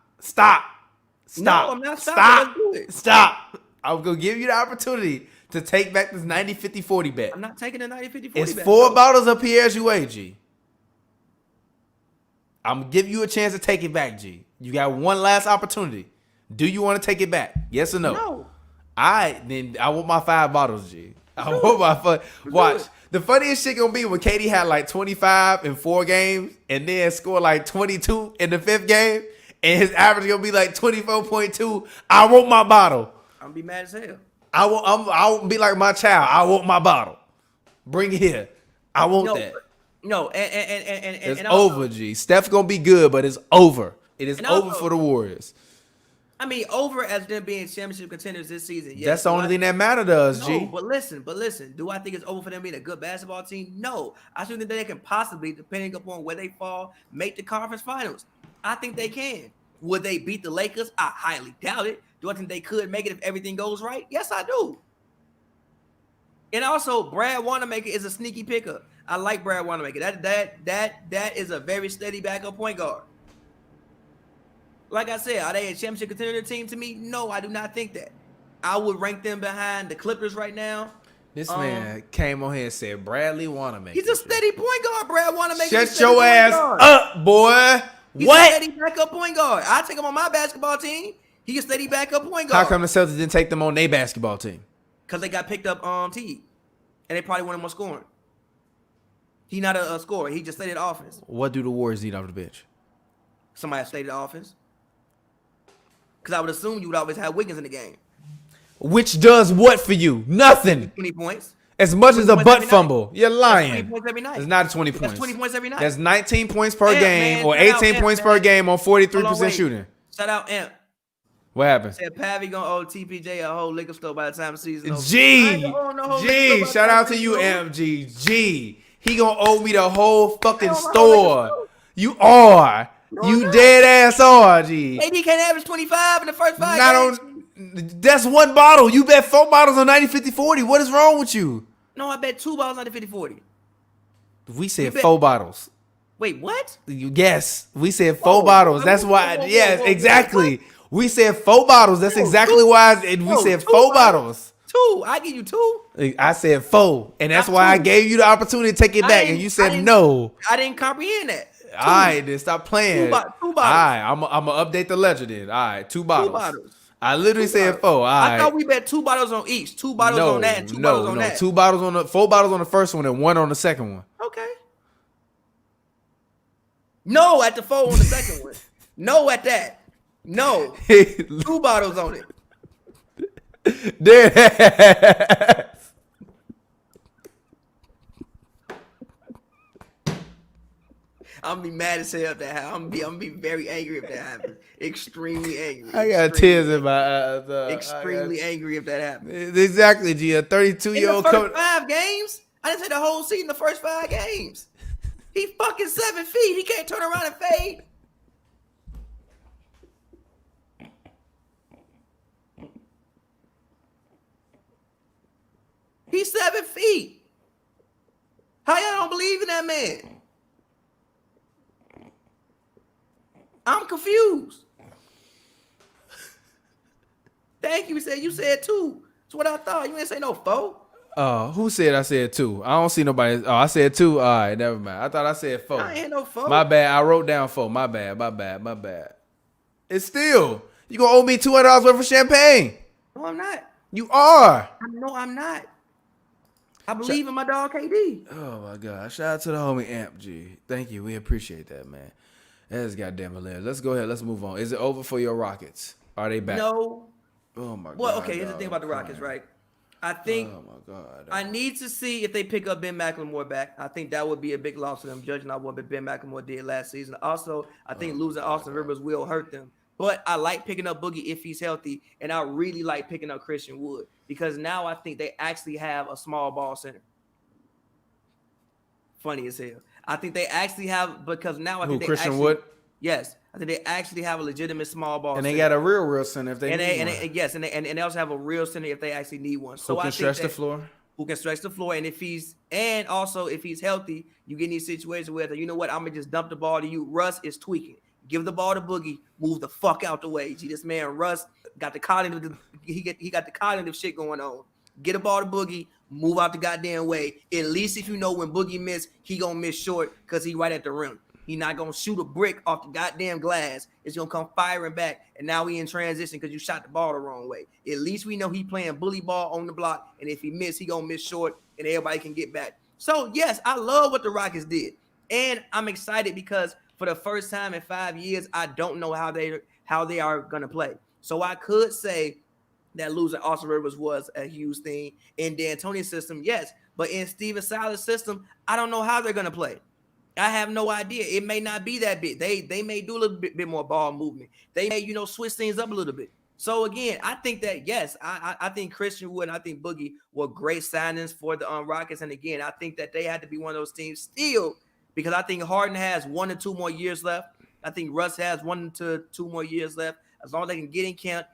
No, I'm not stopping. Let's do it. Stop. I'm gonna give you the opportunity to take back this 90-50-40 bet. I'm not taking the 90-50-40 It's bet. 4 bottles of Pierre's UA, G. I'm gonna give you a chance to take it back, G. You got one last opportunity. Do you want to take it back? Yes or no? No. I want my 5 bottles, G. I want my watch. The funniest shit gonna be when Katie had like 25 in 4 games and then scored like 22 in the 5th game, and his average gonna be like 24.2. I want my bottle. I'm gonna be mad as hell. I won't be like my child. I want my bottle. Bring it here. I want that. No, It's and also, over, G. Steph gonna be good, but it's over. It is over also, for the Warriors. I mean, over as them being championship contenders this season. Yes, That's the only thing that matters to us, G. No, but listen. Do I think it's over for them being a good basketball team? No. I still think they can possibly, depending upon where they fall, make the conference finals. I think they can. Would they beat the Lakers? I highly doubt it. Do I think they could make it if everything goes right? Yes, I do. And also, Brad Wanamaker is a sneaky pickup. I like Brad Wanamaker. That is a very steady backup point guard. Like I said, are they a championship contender team to me? No, I do not think that. I would rank them behind the Clippers right now. This man came on here and said Bradley Wanamaker. He's a steady point guard, Brad Wanamaker. Shut your ass up, boy. He's What? a steady backup point guard. I take him on my basketball team. He's a steady backup point guard. How come the Celtics didn't take them on their basketball team? Because they got picked up T. And they probably wanted more scoring. He's not a scorer. He just stayed at offense. What do the Warriors need off the bench? Somebody stayed at offense. Because I would assume you would always have Wiggins in the game. Which does what for you? Nothing. 20 points. As much as a butt every fumble. You're lying. 20 points every night. It's not 20 That's points. 20 points every night. That's 19 points per game man, or shout 18 out points Amp, per man. game on 43% Hold on, wait. shooting. Shout out Amp. What happened? Said Pavi gonna owe TPJ a whole liquor store by the time the season over. G, shout out to you, MG. G, he gonna owe me the whole fucking store. You are. You dead ass are, G. AD can't average 25 in the first 5 Not games. on. That's one bottle. You bet 4 bottles on 90-50-40. What is wrong with you? No, I bet 2 bottles on the 50-40. We said bet- 4 bottles. Wait, what? Yes, we said 4 bottles. That's why. whoa, Yes, whoa, exactly. We said 4 bottles. That's exactly why. We said 4 bottles. 2. I give you 2. I said 4, and that's Not why I 2. gave you the opportunity to take it back, and you said no. I didn't comprehend that. All right, then stop playing. 2 bottles. All right, I'm gonna update the ledger then. All right, 2 bottles. 2 bottles. I literally said 4. All right. I thought we bet 2 bottles on each. 2 bottles on that and 2 bottles on that. 2 bottles on the 4 bottles on the first one and 1 on the second one. Okay. No at the 4 on the second one. No at that. No. 2 bottles on it. Dead. I'm gonna be mad as hell if that happens. I'm gonna be very angry if that happens. Extremely angry. I got tears in my eyes. Extremely angry if that happens. Exactly, G. A 32-year-old in the first 5 games? I didn't say the whole season. The first 5 games. He fucking 7 feet. He can't turn around and fade. He's 7 feet. How y'all don't believe in that man? I'm confused. Thank you. You said 2. That's what I thought. You ain't say no 4. Who said I said 2? I don't see nobody. Oh, I said 2. All right, never mind. I thought I said 4. I ain't no 4. My bad. I wrote down 4. My bad. It's still. You gonna owe me $200 worth of champagne. No, I'm not. You are. No, I'm not. I believe in my dog KD. Oh my God! Shout out to the homie Amp G. Thank you. We appreciate that, man. That is goddamn hilarious. Let's go ahead. Let's move on. Is it over for your Rockets? Are they back? No. Oh my God. Well, okay. Here's the thing about the Rockets, right? I think. Oh my God. I need to see if they pick up Ben McLemore back. I think that would be a big loss to them, judging on what Ben McLemore did last season. Also, I think losing Austin Rivers will hurt them. But I like picking up Boogie if he's healthy, and I really like picking up Christian Wood because now I think they actually have a small ball center. Funny as hell. I think they actually have because now I think they Christian actually, Wood? Yes, I think they actually have a legitimate small ball. And they center. got a real center if they and need one. and they also have a real center if they actually need one. So Who I can think stretch that, the floor? Who can stretch the floor, and if he's healthy, you get in these situations where you know what, I'm gonna just dump the ball to you. Russ is tweaking. Give the ball to Boogie. Move the fuck out the way. Gee, this man Russ got the cognitive. He got the cognitive shit going on. Get a ball to Boogie. Move out the goddamn way. At least if you know when Boogie miss, he gonna miss short because he right at the rim. He not gonna shoot a brick off the goddamn glass. It's gonna come firing back, and now we in transition because you shot the ball the wrong way. At least we know he playing bully ball on the block, and if he miss, he gonna miss short, and everybody can get back. So yes, I love what the Rockets did, and I'm excited because for the first time in 5 years, I don't know how they are gonna play. So I could say that losing Austin Rivers was a huge thing in D'Antoni's system, yes, but in Steven Silas' system, I don't know how they're gonna play. I have no idea. It may not be that big. They may do a little bit more ball movement. They may, switch things up a little bit. So again, I think that yes, I think Christian Wood and I think Boogie were great signings for the Rockets. And again, I think that they had to be one of those teams still because I think Harden has 1 to 2 more years left. I think Russ has 1 to 2 more years left. As long as they can get in camp,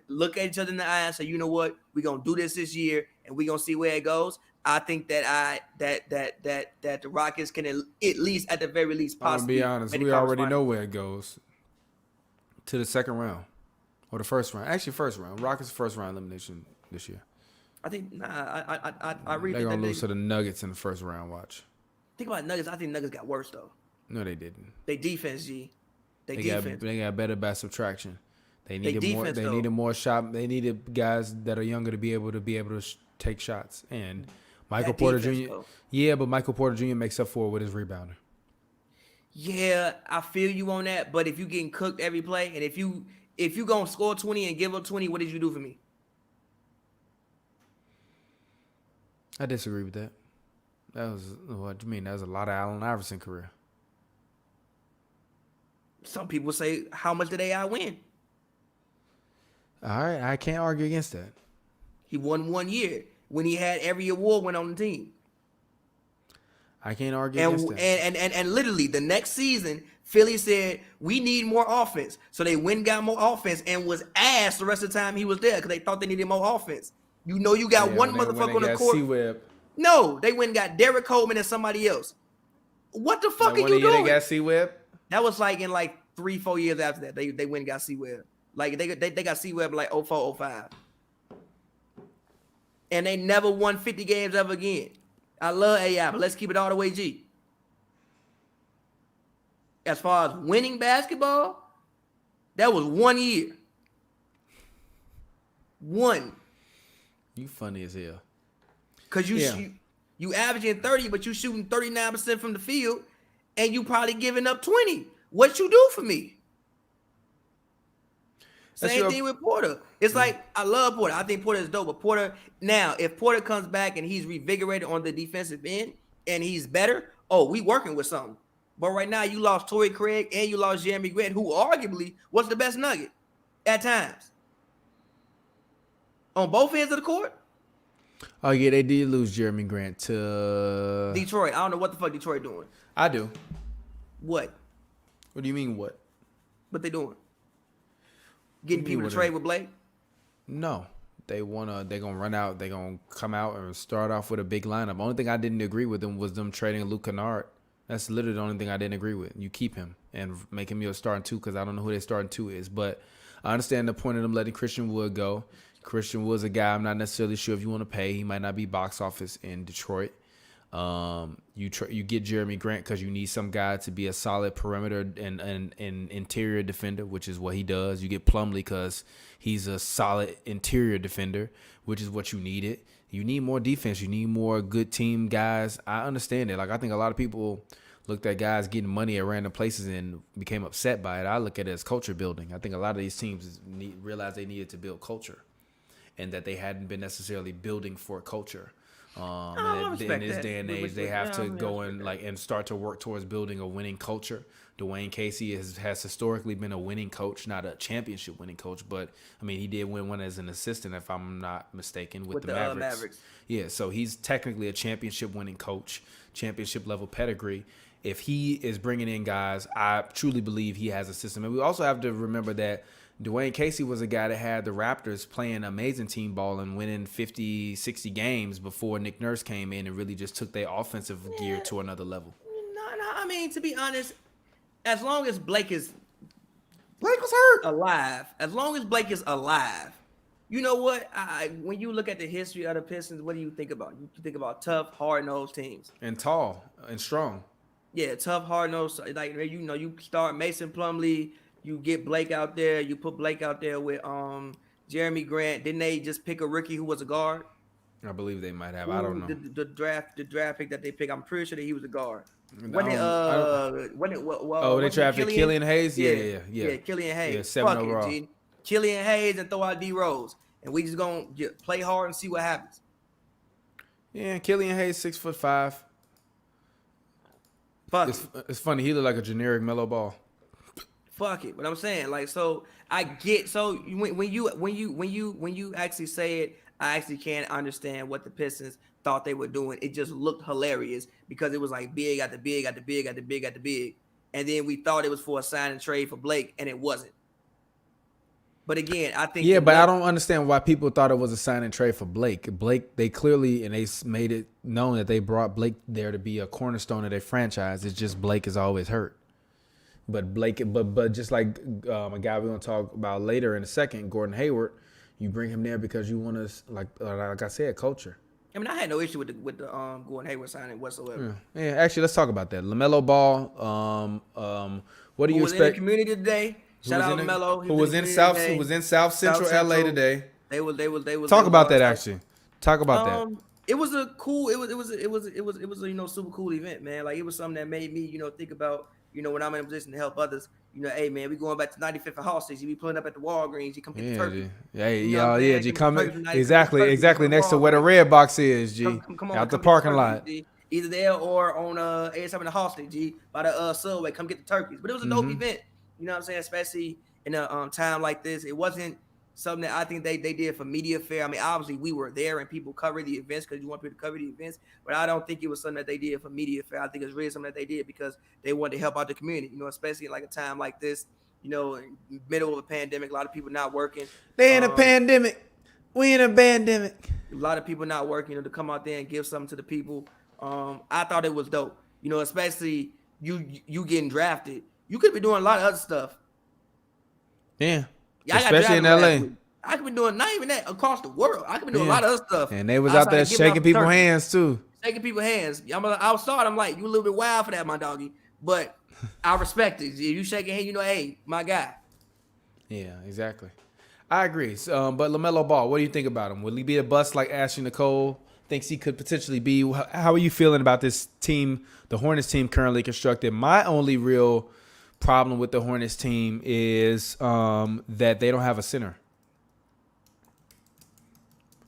look at each other in the eye and say, you know what, we're gonna do this year and we're gonna see where it goes. I think that the Rockets can at least, at the very least, possibly. I'll be honest, we already know where it goes. To the second round. Or the first round. Actually, first round. Rockets first round elimination this year. I think I really they're gonna lose to the Nuggets in the first round, watch. Think about Nuggets. I think Nuggets got worse though. No, they didn't. They defense, G. They got better by subtraction. They needed more. Defense, they needed more shot. They needed guys that are younger to be able to take shots. And Michael Porter Jr. Though. Yeah, but Michael Porter Jr. makes up for it with his rebounder. Yeah, I feel you on that. But if you getting cooked every play, and if you gonna score 20 and give up 20, what did you do for me? I disagree with that. That was what do you mean? That was a lot of Allen Iverson career. Some people say, how much did AI win? All right, I can't argue against that. He won 1 year when he had every award win on the team. I can't argue against that. And literally the next season, Philly said, we need more offense. So they went and got more offense and was ass the rest of the time he was there because they thought they needed more offense. You know you got one motherfucker on the court. C-Web. No, they went and got Derek Coleman and somebody else. What the fuck are you doing? They got C-Web? That was like in like 3-4 years after that. They went and got C-Web. Like they got C-Web like 04, 05. And they never won 50 games ever again. I love AI, but let's keep it all the way G. As far as winning basketball, that was 1 year. One. You funny as hell. Cause you averaging 30, but you shooting 39% from the field, and you probably giving up 20. What you do for me? Same thing with Porter. It's like, I love Porter. I think Porter is dope. But Porter, now, if Porter comes back and he's revigorated on the defensive end and he's better, we working with something. But right now, you lost Torrey Craig and you lost Jeremy Grant, who arguably was the best Nugget at times. On both ends of the court. Oh, yeah, they did lose Jeremy Grant to Detroit. I don't know what the fuck Detroit doing. I do. What? What do you mean what? What they doing? Getting people to trade with Blake? No. They're gonna run out. They're gonna come out and start off with a big lineup. Only thing I didn't agree with them was them trading Luke Kennard. That's literally the only thing I didn't agree with. You keep him and make him your starting two because I don't know who their starting two is. But I understand the point of them letting Christian Wood go. Christian Wood's a guy I'm not necessarily sure if you want to pay. He might not be box office in Detroit. You get Jeremy Grant because you need some guy to be a solid perimeter and interior defender, which is what he does. You get Plumlee because he's a solid interior defender, which is what you needed. You need more defense. You need more good team guys. I understand it. Like, I think a lot of people looked at guys getting money at random places and became upset by it. I look at it as culture building. I think a lot of these teams realized they needed to build culture and that they hadn't been necessarily building for culture. I In respect this that. day and Which- age, they have yeah, to I mean, I go respect and that. and start to work towards building a winning culture. Dwayne Casey has historically been a winning coach, not a championship winning coach, but I mean he did win one as an assistant, if I'm not mistaken, with the Mavericks. Mavericks. Yeah, so he's technically a championship winning coach, championship level pedigree. If he is bringing in guys, I truly believe he has a system. And we also have to remember that Dwayne Casey was a guy that had the Raptors playing amazing team ball and winning 50, 60 games before Nick Nurse came in and really just took their offensive gear to another level. No, I mean, to be honest, as long as Blake is Blake was hurt. alive, you know what? When you look at the history of the Pistons, what do you think about? You think about tough, hard-nosed teams. And tall and strong. Yeah, tough, hard-nosed. Like, you start Mason Plumlee, you get Blake out there, you put Blake out there with Jeremy Grant. Didn't they just pick a rookie who was a guard? I believe they might have. I don't know. The draft pick that they picked, I'm pretty sure that he was a guard. They drafted Killian Hayes? Yeah. Killian Hayes. Yeah, 7 overall. G. Killian Hayes and throw out D Rose. And we just gonna play hard and see what happens. Yeah, Killian Hayes, 6'5". Fuck It's funny. He looked like a generic mellow ball. Fuck it. But I'm saying, like, so I get when you actually say it, I actually can't understand what the Pistons thought they were doing. It just looked hilarious because it was like big at the big at the big at the big at the big. And then we thought it was for a sign and trade for Blake, and it wasn't. But again, I think I don't understand why people thought it was a sign and trade for Blake. They clearly, and they made it known that they brought Blake there to be a cornerstone of their franchise. It's just Blake is always hurt. But just like a guy we're gonna talk about later in a second, Gordon Hayward, you bring him there because you want to, like I said, culture. I mean, I had no issue with the Gordon Hayward signing whatsoever. Yeah, actually, let's talk about that. LaMelo Ball. What do you expect? In the community today. Shout out LaMelo. Who was in South Central LA today. They was talk about that actually. Talk about that. It was a cool. It was a super cool event, man. Like, it was something that made me think about when I'm in a position to help others. Hey man, we going back to 95th and Halsey's. You be pulling up at the Walgreens. You come get the turkey. G coming exactly next to where the red box is. G come on, out the parking lot. G. Either there or on 87 and Halsey. G by the subway. Come get the turkeys. But it was a dope event. You know what I'm saying? Especially in a time like this. It wasn't something that I think they did for media fair. I mean, obviously we were there and people cover the events because you want people to cover the events. But I don't think it was something that they did for media fair. I think it's really something that they did because they wanted to help out the community. Especially in like a time like this. In the middle of a pandemic, a lot of people not working. They in a pandemic. We in a pandemic. A lot of people not working. To come out there and give something to the people. I thought it was dope. Especially you getting drafted. You could be doing a lot of other stuff. Yeah. Especially in LA. I could be doing not even that across the world. I could be doing a lot of other stuff. And they was out there shaking people's hands too. Shaking people's hands. I'm like, you a little bit wild for that, my doggy. But I respect it. You shaking hand, hey, my guy. Yeah, exactly. I agree. But LaMelo Ball, what do you think about him? Will he be a bust like Ashley Nicole thinks he could potentially be? How are you feeling about this team, the Hornets team currently constructed? My only real problem with the Hornets team is that they don't have a center.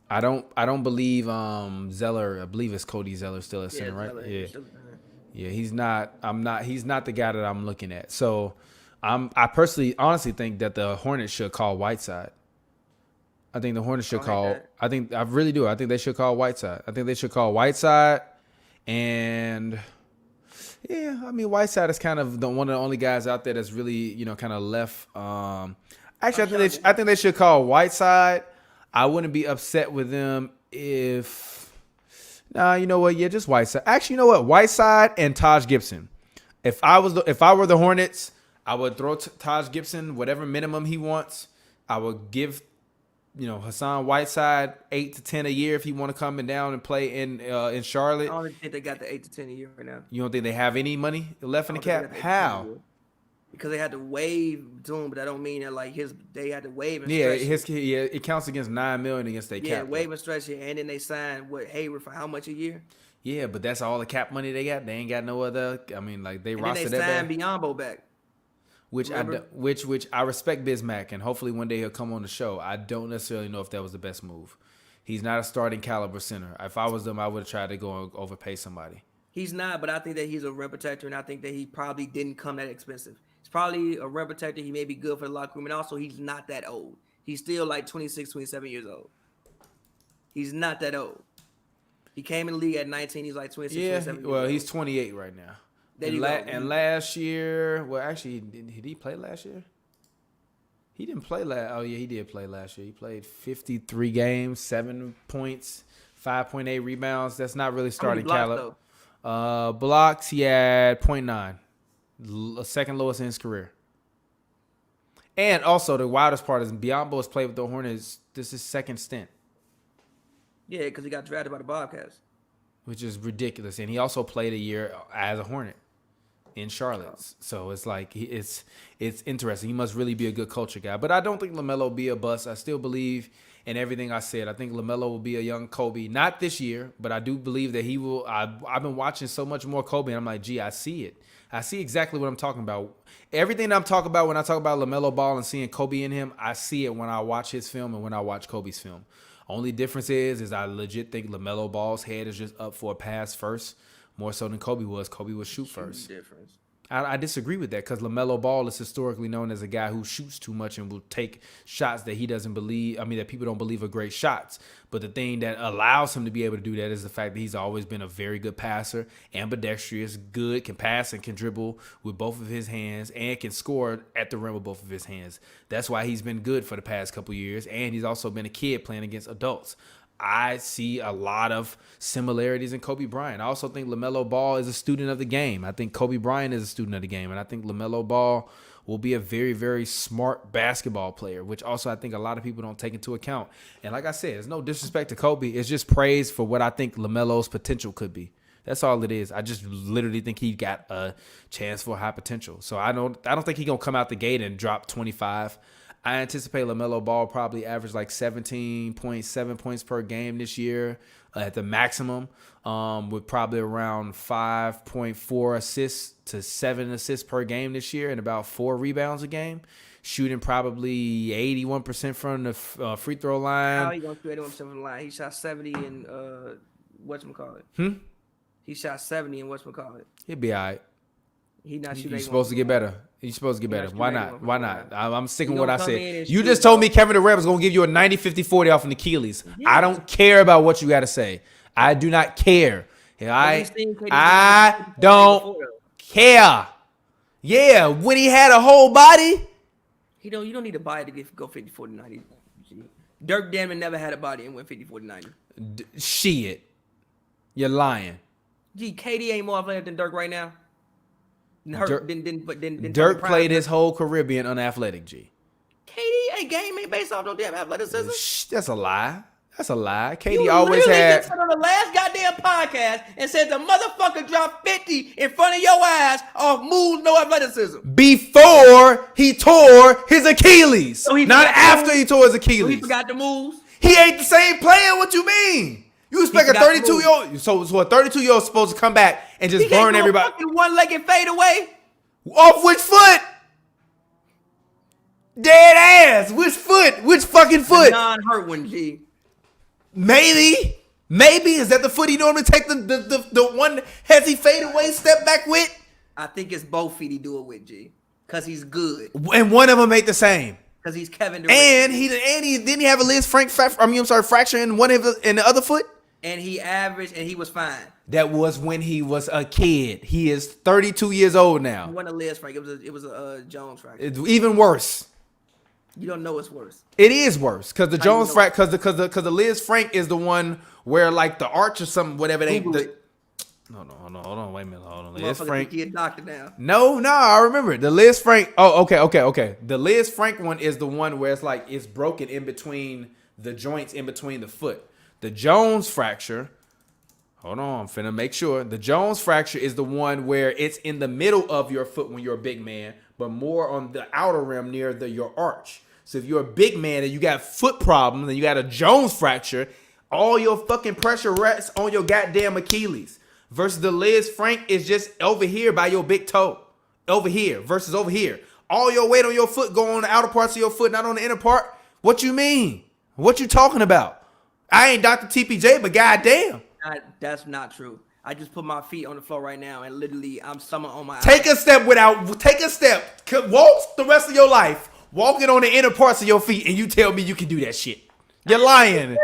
I don't believe Zeller. I believe it's Cody Zeller still at center, right? Zeller. Yeah. He's not the guy that I'm looking at. So I personally honestly think that the Hornets should call Whiteside. I think the Hornets should call. I really do. I think they should call Whiteside. I think they should call Whiteside, and yeah, I mean Whiteside is kind of one of the only guys out there that's really kind of left. Actually, I think they should call Whiteside. I wouldn't be upset with them if. Nah, you know what? Yeah, just Whiteside. Actually, you know what? Whiteside and Taj Gibson. If I were the Hornets, I would throw Taj Gibson whatever minimum he wants. I would give Hassan Whiteside 8 to 10 a year if he want to come down and play in Charlotte. I don't think they got the 8 to 10 a year right now. You don't think they have any money left in the cap? How? Because they had to waive to him, but that don't mean that they had to waive and stretch it counts against $9 million against their cap. Yeah, waive and stretch it, and then they signed Hayward for how much a year? Yeah, but that's all the cap money they got. They ain't got no other. I mean, like they rostered that. And then they signed Biyombo back. Which I respect Bismack, and hopefully one day he'll come on the show. I don't necessarily know if that was the best move. He's not a starting caliber center. If I was them, I would have tried to go and overpay somebody. He's not, but I think that he's a rim protector, and I think that he probably didn't come that expensive. He's probably a rim protector. He may be good for the locker room, and also he's not that old. He's still like 26, 27 years old. He's not that old. He came in the league at 19. He's like 26, 27 years old. He's 28 right now. There you go. And last year, well, actually, did he play last year? He didn't play last. Oh yeah, he did play last year. He played 53 games, 7 points, 5.8 rebounds. That's not really starting caliber. Blocks, he had 0.9, second lowest in his career. And also, the wildest part is Biyombo has played with the Hornets. This is his second stint. Yeah, because he got drafted by the Bobcats. Which is ridiculous. And he also played a year as a Hornet in Charlotte. So it's like, it's interesting. He must really be a good culture guy. But I don't think LaMelo will be a bust. I still believe in everything I said. I think LaMelo will be a young Kobe. Not this year, but I do believe that he will. I've been watching so much more Kobe, and I'm like, gee, I see it. I see exactly what I'm talking about. Everything I'm talking about when I talk about LaMelo Ball and seeing Kobe in him, I see it when I watch his film and when I watch Kobe's film. Only difference is I legit think LaMelo Ball's head is just up for a pass first, more so than Kobe was. Kobe would shoot first. Difference. I disagree with that because LaMelo Ball is historically known as a guy who shoots too much and will take shots that he doesn't believe. I mean, that people don't believe are great shots. But the thing that allows him to be able to do that is the fact that he's always been a very good passer, ambidextrous, good, can pass and can dribble with both of his hands, and can score at the rim with both of his hands. That's why he's been good for the past couple years, and he's also been a kid playing against adults. I see a lot of similarities in Kobe Bryant. I also think LaMelo Ball is a student of the game. I think Kobe Bryant is a student of the game. And I think LaMelo Ball will be a very, very smart basketball player, which also I think a lot of people don't take into account. And like I said, it's no disrespect to Kobe. It's just praise for what I think LaMelo's potential could be. That's all it is. I just literally think he got a chance for high potential. So I don't think he's going to come out the gate and drop 25. I anticipate LaMelo Ball probably average like 17.7 points per game this year at the maximum, with probably around 5.4 assists to 7 assists per game this year and about 4 rebounds a game. Shooting probably 81% from the free throw line. How he going to shoot 81% from the line? He shot 70 in whatchamacallit. He shot 70 in whatchamacallit. He'll be all right. He not shooting. You're supposed to get better. You're supposed to get better. Why not? Why not? I'm sticking with what I said. You shoot, just told me Kevin Durant was going to give you a 90-50-40 off an Achilles. Yeah. I don't care about what you got to say. I do not care. I don't care. Yeah, when he had a whole body. You don't need a body to go 50-40-90. Dirk Damon never had a body and went 50-40-90. Shit. You're lying. Gee, KD ain't more athletic than Dirk right now. Dirk played his whole career being unathletic, G. KD game ain't based off no damn athleticism. That's a lie. That's a lie. KD always had. Just on the last goddamn podcast and said the motherfucker dropped 50 in front of your eyes off moves, no athleticism. Before he tore his Achilles, so not after he tore his Achilles. So he forgot the moves. He ain't the same player. What you mean? You expect a 32-year-old? So a 32-year-old is supposed to come back and just burn everybody? Fucking one-legged fade away. Off which foot? Dead ass. Which foot? Which fucking foot? The non-hurt one, G. Maybe. Is that the foot he normally take the one has he fade away step back with? I think it's both feet he do it with, G. Because he's good. And one of them ain't the same. Because he's Kevin Durant. And he didn't he have a Liz Frank fracture in one of in the other foot? And he averaged, and he was fine. That was when he was a kid. He is 32 years old now. It wasn't a Liz Frank. It was a Jones fracture. It's even worse. You don't know it's worse. It is worse because the Jones fracture, because the Liz Frank is the one where like the arch or something, whatever they. No, hold on, wait a minute, hold on. Liz Frank. He a doctor now. No, I remember the Liz Frank. Oh, okay. The Liz Frank one is the one where it's like it's broken in between the joints in between the foot. The Jones fracture, hold on, I'm finna make sure. The Jones fracture is the one where it's in the middle of your foot when you're a big man, but more on the outer rim near your arch. So if you're a big man and you got foot problems and you got a Jones fracture, all your fucking pressure rests on your goddamn Achilles. Versus the Liz Frank is just over here by your big toe. Over here versus over here. All your weight on your foot go on the outer parts of your foot, not on the inner part. What you mean? What you talking about? I ain't Dr. TPJ, but goddamn. That's not true. I just put my feet on the floor right now, and literally, I'm summer on my. Take a step. Walk the rest of your life, walking on the inner parts of your feet, and you tell me you can do that shit. You're lying.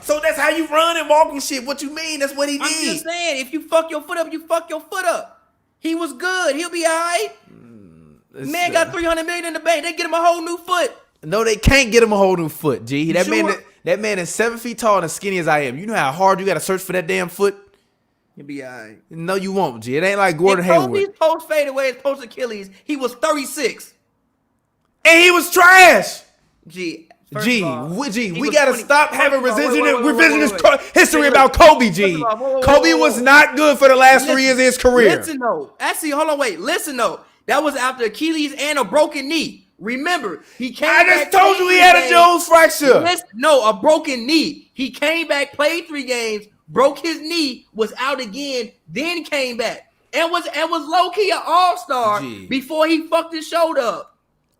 So that's how you run and walk and shit. What you mean? That's what he did. I'm just saying, if you fuck your foot up, you fuck your foot up. He was good. He'll be all right. Man got $300 million in the bank. They get him a whole new foot. No, they can't get him a whole new foot, G. That sure? man is 7 feet tall and as skinny as I am. You know how hard you got to search for that damn foot? He'll be all right. No, you won't, G. It ain't like Gordon Hayward. Kobe's post fade away, his post Achilles, he was 36. And he was trash. G. We gotta 20. stop having revisionist history Wait. about Kobe, G. Kobe was not good for the last 3 years of his career. Listen though. Actually, hold on, wait. Listen though. That was after Achilles and a broken knee. Remember, he came back. I just told you he had a Jones fracture. No, a broken knee. He came back, played 3 games, broke his knee, was out again, then came back. And was low-key an all-star before he fucked his shoulder up.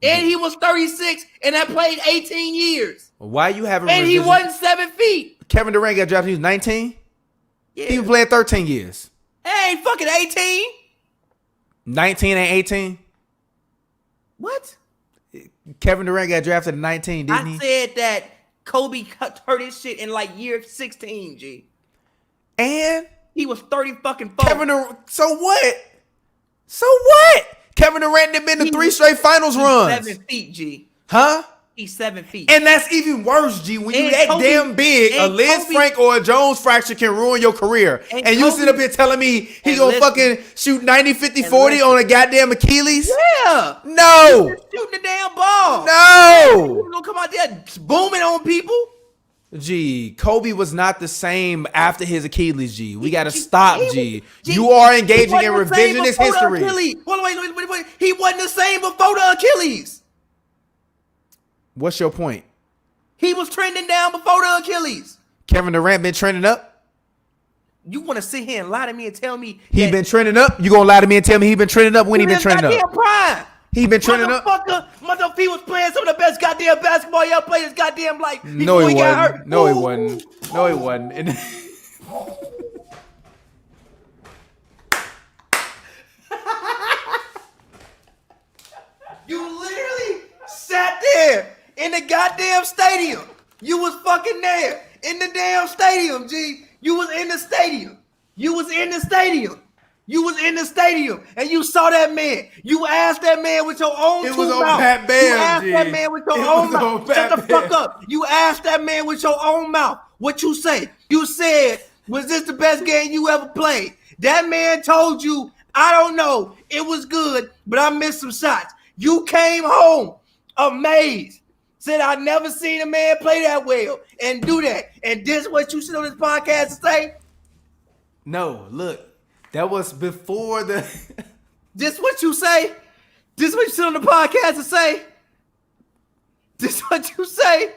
And he was 36 and I played 18 years. Why you having And he wasn't 7 feet. Kevin Durant got drafted, he was 19? Yeah. He was playing 13 years. Hey, fucking 18. 19 and 18? What? Kevin Durant got drafted at 19, didn't he? I said that Kobe hurt his shit in like year 16, G. And he was 30 fucking 4. Kevin Durant, so what? Kevin Durant had been to 3 straight finals runs. 7 feet, G. Huh? He's 7 feet. And that's even worse, G. When you that damn big, a Liz Frank or a Jones fracture can ruin your career. And you sit up here telling me he gonna fucking shoot 90, 50, 40 on a goddamn Achilles? Yeah. No. He's shooting the damn ball. No. He's gonna come out there booming on people. G, Kobe was not the same after his Achilles, G. We gotta stop, G. You are engaging in revisionist history. Wait. He wasn't the same before the Achilles. What's your point? He was trending down before the Achilles. Kevin Durant been trending up? You want to sit here and lie to me and tell me he been trending up? You gonna lie to me and tell me he been trending up when he been trending up? Prime. He been trending up? Motherfucker, he was playing some of the best goddamn basketball y'all played his goddamn life. No, he got hurt. wasn't. No, he wasn't. No, he wasn't. You literally sat there in the goddamn stadium. You was fucking there in the damn stadium, G. You was in the stadium. And you saw that man. You asked that man with your own It two was on mouth. Pat Bev, You asked G. that man with your It own was on mouth. Pat Shut the fuck Bev. up. You asked that man with your own mouth. What you say? You said, was this the best game you ever played? That man told you, I don't know. It was good, but I missed some shots. You came home amazed. Said, I never seen a man play that well and do that. And this what you sit on this podcast to say? No, look. That was before the... This what you say? This what you sit on the podcast to say? This what you say?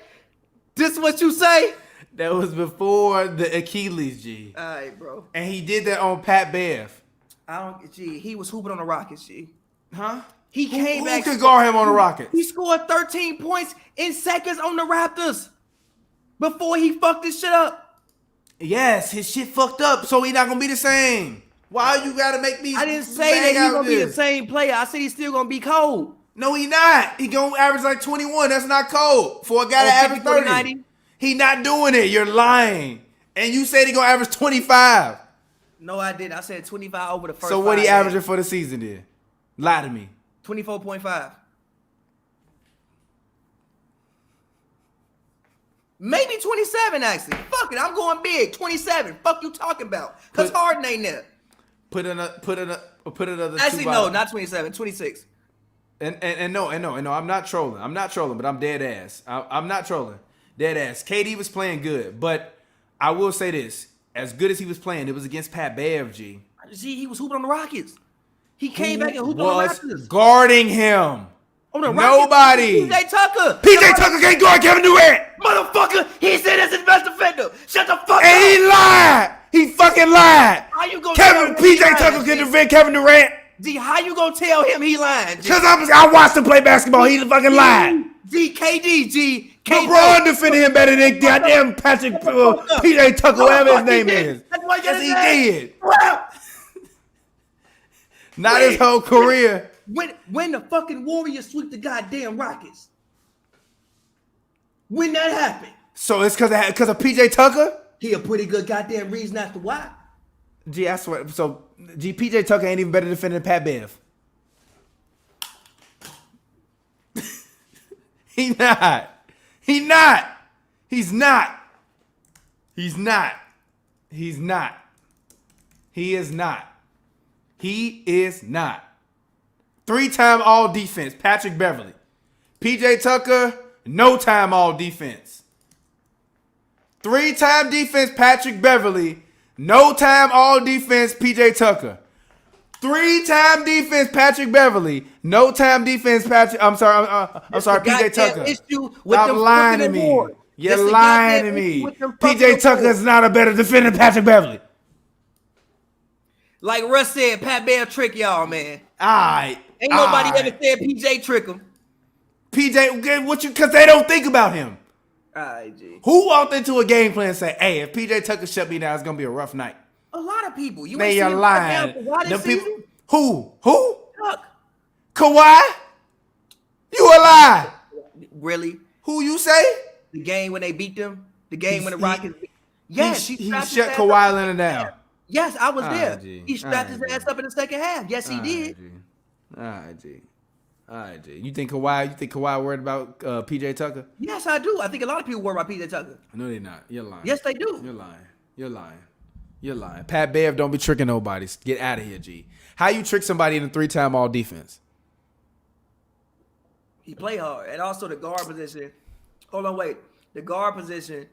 This what you say? That was before the Achilles, G. All right, bro. And he did that on Pat Bev. He was hooping on the Rockets, G. Huh? He came back. Who could guard him on the Rockets? He scored 13 points in seconds on the Raptors before he fucked this shit up. Yes, his shit fucked up, so he not gonna be the same. Why you gotta make me? I didn't say that he's gonna be the same player. I said he's still gonna be cold. No, he not. He gonna average like 21. That's not cold for a guy to average 30. 90. He not doing it. You're lying. And you said he gonna average 25. No, I didn't. I said 25 over the first. So what he averaging for the season then? Lie to me. 24.5. Maybe 27 actually. Fuck it, I'm going big. 27. Fuck you talking about? Cause Harden ain't there. Put another. Actually, no, not 27. 26. And no. I'm not trolling, but I'm dead ass. I'm not trolling. Dead ass. KD was playing good, but I will say this: as good as he was playing, it was against Pat Bev, G. See, he was hooping on the Rockets. He came back and hooped on the Raptors. Guarding him. On the Nobody. PJ Tucker. PJ Tucker can't guard Kevin Durant. Motherfucker, he said that's his best defender. Shut the fuck up. And he lied. He fucking lied. How you gonna PJ Tucker can defend Kevin Durant. D, how you gonna tell him he lying? Because I watched him play basketball. He fucking lied. KD LeBron defended him better than goddamn Patrick PJ Tucker, whatever his name is. Yes, he did. Not his whole career. When the fucking Warriors sweep the goddamn Rockets? When that happened? So it's because of PJ Tucker? He a pretty good goddamn reason as to why. Gee, I swear. So, PJ Tucker ain't even better defender than Pat Bev. He's not. He's not. He's not. He's not. He's not. He is not. He is not. 3-time all defense, Patrick Beverly. PJ Tucker, no time all defense. 3-time defense, Patrick Beverly. No time all defense, PJ Tucker. 3-time defense, Patrick Beverly. No time defense, Patrick. I'm sorry, PJ Tucker. Stop lying to me. You're lying to me. PJ Tucker is not a better defender than Patrick Beverly. Like Russ said, Pat Bear trick y'all, man. Alright. Ain't nobody ever said PJ trick him. PJ, because they don't think about him. Alright, G. Who walked into a game plan and say, hey, if PJ Tucker shut me down, it's going to be a rough night? A lot of people. You they ain't are lying. People, who? Tuck. Kawhi? You a lie. Really? Who you say? The game when they beat them? The game when the Rockets beat them? Yes. He shut Kawhi Leonard down. Yes, I was there. G. He strapped his ass up in the second half. Yes, he did. All right, G. You think Kawhi worried about PJ Tucker? Yes, I do. I think a lot of people worry about PJ Tucker. No, they're not. You're lying. Yes, they do. You're lying. Pat Bev don't be tricking nobody. Get out of here, G. How you trick somebody in a 3-time all defense? He play hard. And also the guard position. Hold on, wait. The guard position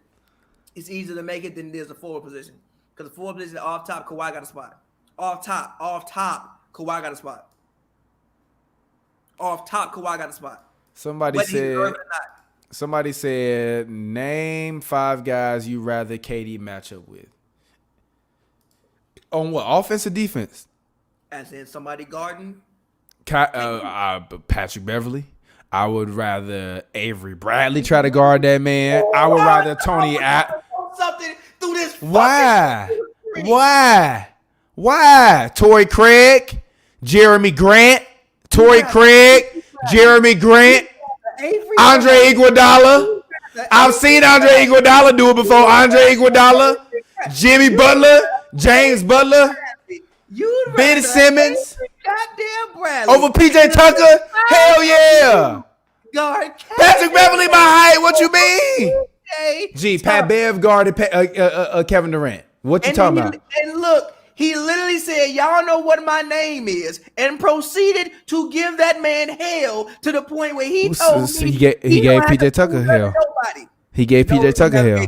is easier to make it than it is the forward position. Because the forward position, off top, Kawhi got a spot. Off top, Kawhi got a spot. Off top, Kawhi got a spot. Somebody said, name 5 guys you rather KD match up with. On what? Offense or defense? As in somebody guarding? Patrick Beverly. I would rather Avery Bradley try to guard that man. I would rather Tony something through this. Why? Torrey Craig, Jeremy Grant, Jeremy Grant, Andre Iguodala. I've seen Andre Iguodala do it before. Andre Iguodala, Jimmy Butler, James Butler, Ben Simmons, goddamn Bradley over PJ Tucker. Hell yeah. Guard Patrick Beverly my height. What you mean? Gee, Pat Bev guarded Kevin Durant. What you talking about? And look, he literally said, y'all know what my name is, and proceeded to give that man hell to the point where he told me he gave PJ Tucker hell. He gave PJ Tucker hell.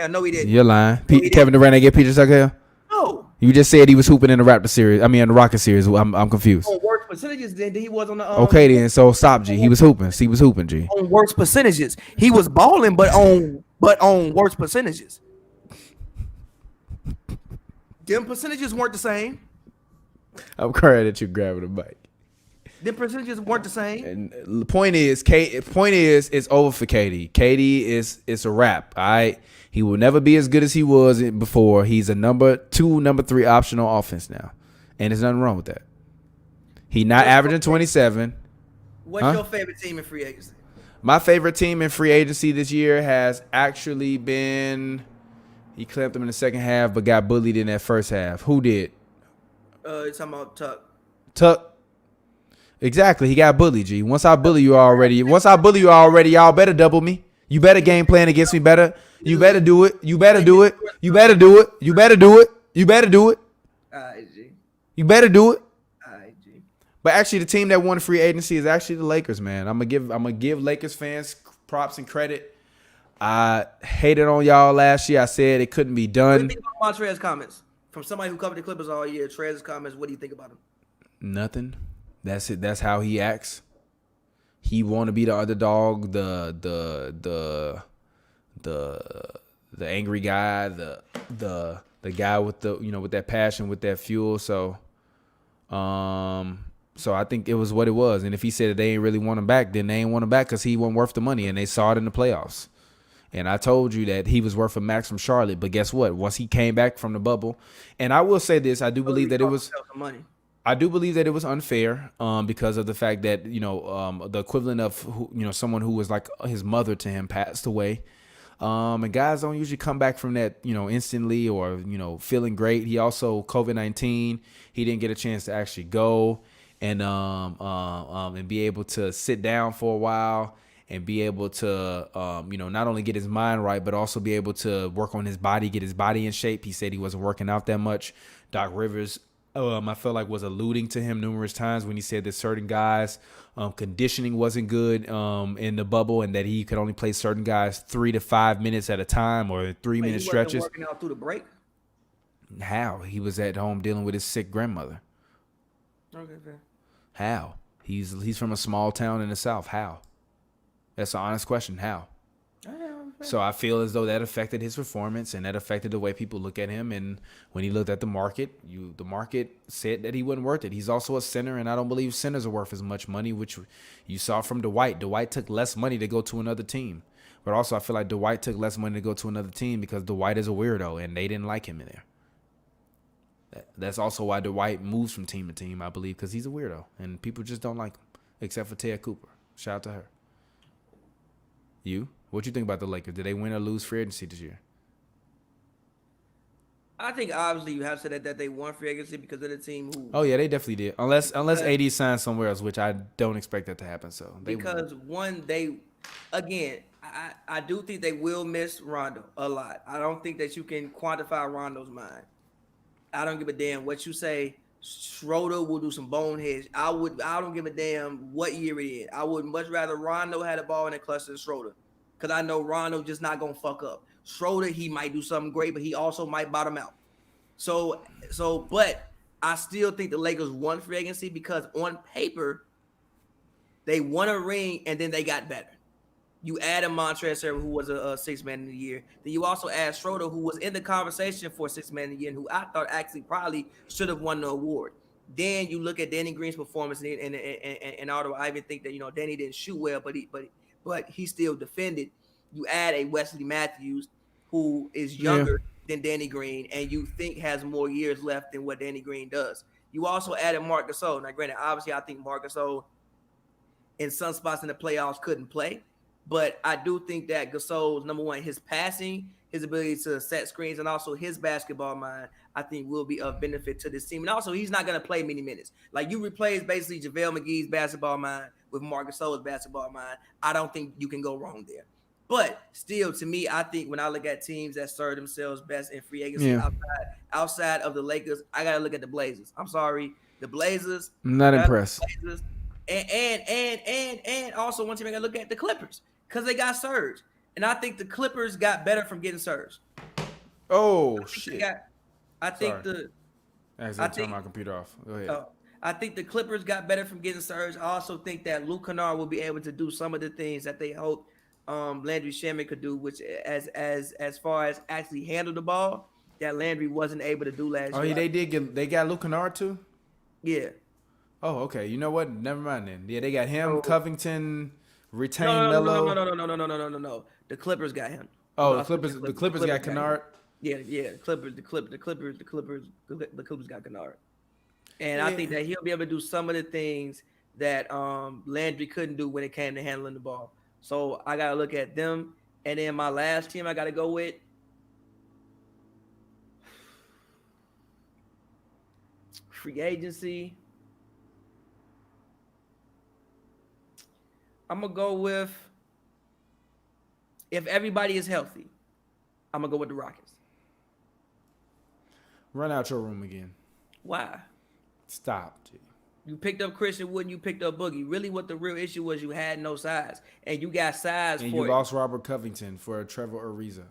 No, he didn't. You're lying. Kevin Durant ain't gave PJ Tucker hell? No. You just said he was hooping in the Raptor series. I mean, in the Rocket series. I'm confused. On worse percentages than he was on the. Okay, then. So stop, G. He was hooping. He was hooping, G. On worse percentages, he was balling, but on worse percentages. Them percentages weren't the same. I'm crying that you grabbing the mic. Them percentages weren't the same. And the point is, it's over for KD. KD is a wrap. All right. He will never be as good as he was before. He's a number 2, number 3 option on offense now. And there's nothing wrong with that. He not averaging 27. What's your favorite team in free agency? My favorite team in free agency this year has actually been, he clamped them in the second half, but got bullied in that first half. Who did? You're talking about Tuck. Tuck. Exactly. He got bullied, G. Once I bully you already, y'all better double me. You better game plan against me better. You better do it. You better do it. You better do it. You better do it. You better do it. You better do it. But actually, the team that won free agency is actually the Lakers, man. I'm gonna give Lakers fans props and credit. I hated on y'all last year. I said it couldn't be done. What do you think about Montrez's comments? From somebody who covered the Clippers all year, Trez's comments, what do you think about him? Nothing. That's it. That's how he acts. He want to be the underdog, the angry guy, the guy with the with that passion, with that fuel. So I think it was what it was. And if he said that they ain't really want him back, then they ain't want him back because he wasn't worth the money, and they saw it in the playoffs. And I told you that he was worth a max from Charlotte. But guess what? Once he came back from the bubble, and I will say this, I do believe that it was. Money. I do believe that it was unfair because of the fact that, the equivalent of, someone who was like his mother to him passed away. And guys don't usually come back from that, instantly or, feeling great. He also COVID-19. He didn't get a chance to actually go and be able to sit down for a while and be able to, not only get his mind right, but also be able to work on his body, get his body in shape. He said he wasn't working out that much. Doc Rivers, I felt like was alluding to him numerous times when he said that certain guys' conditioning wasn't good in the bubble, and that he could only play certain guys 3 to 5 minutes at a time or 3-minute stretches. He wasn't working out through the break? How? He was at home dealing with his sick grandmother. Okay, fair. How? He's from a small town in the South. How? That's an honest question. How? So I feel as though that affected his performance, and that affected the way people look at him. And when he looked at the market said that he wasn't worth it. He's also a center, and I don't believe centers are worth as much money, which you saw from Dwight. Dwight took less money to go to another team. But also I feel like Dwight took less money to go to another team because Dwight is a weirdo, and they didn't like him in there. That's also why Dwight moves from team to team, I believe, because he's a weirdo, and people just don't like him, except for Tia Cooper. Shout out to her. You? What you think about the Lakers? Did they win or lose free agency this year? I think obviously you have said that they won free agency because of the team who. Oh yeah, they definitely did. Unless AD signs somewhere else, which I don't expect that to happen. So because I do think they will miss Rondo a lot. I don't think that you can quantify Rondo's mind. I don't give a damn what you say. Schroeder will do some boneheads. I don't give a damn what year it is. I would much rather Rondo had a ball in the clutch than Schroeder. Because I know Rondo just not going to fuck up. Schroeder, he might do something great, but he also might bottom out. But I still think the Lakers won free agency because on paper, they won a ring and then they got better. You add a Montrezl Harrell, who was a sixth man of the year. Then you also add Schroeder, who was in the conversation for sixth man of the year, and who I thought actually probably should have won the award. Then you look at Danny Green's performance, and although I even think that Danny didn't shoot well, but he still defended. You add a Wesley Matthews, who is younger than Danny Green, and you think has more years left than what Danny Green does. You also added Marc Gasol. Now, granted, obviously, I think Marc Gasol in some spots in the playoffs couldn't play, but I do think that Gasol's, number one, his passing, his ability to set screens, and also his basketball mind, I think will be of benefit to this team. And also, he's not going to play many minutes. Like, you replace basically JaVale McGee's basketball mind with Marc Gasol's basketball mind. I don't think you can go wrong there. But still, to me, I think when I look at teams that serve themselves best in free agency outside of the Lakers, I got to look at the Blazers. I'm sorry. The Blazers. I'm not impressed. Blazers, and also one team I got to look at the Clippers because they got Serge. And I think the Clippers got better from getting Serge. Oh, shit. I think turn my computer off. Go ahead. I think the Clippers got better from getting Serge. I also think that Luke Kennard will be able to do some of the things that they hope Landry Shamet could do, which as far as actually handle the ball, that Landry wasn't able to do last year. Oh, yeah, they got Luke Kennard too? Yeah. Oh, okay. You know what? Never mind then. Yeah, they got him, Covington, retained Melo. No. The Clippers got him. Oh, the Clippers got Kennard. Yeah. The Clippers got Kennard. And I think that he'll be able to do some of the things that Landry couldn't do when it came to handling the ball. So I got to look at them. And then my last team I got to go with free agency. I'm going to go with, if everybody is healthy, I'm going to go with the Rockets. Run out your room again. Why? Stop, G. You picked up Christian Wood and you picked up Boogie. Really what the real issue was, you had no size. And you got size and for you lost Robert Covington for Trevor Ariza.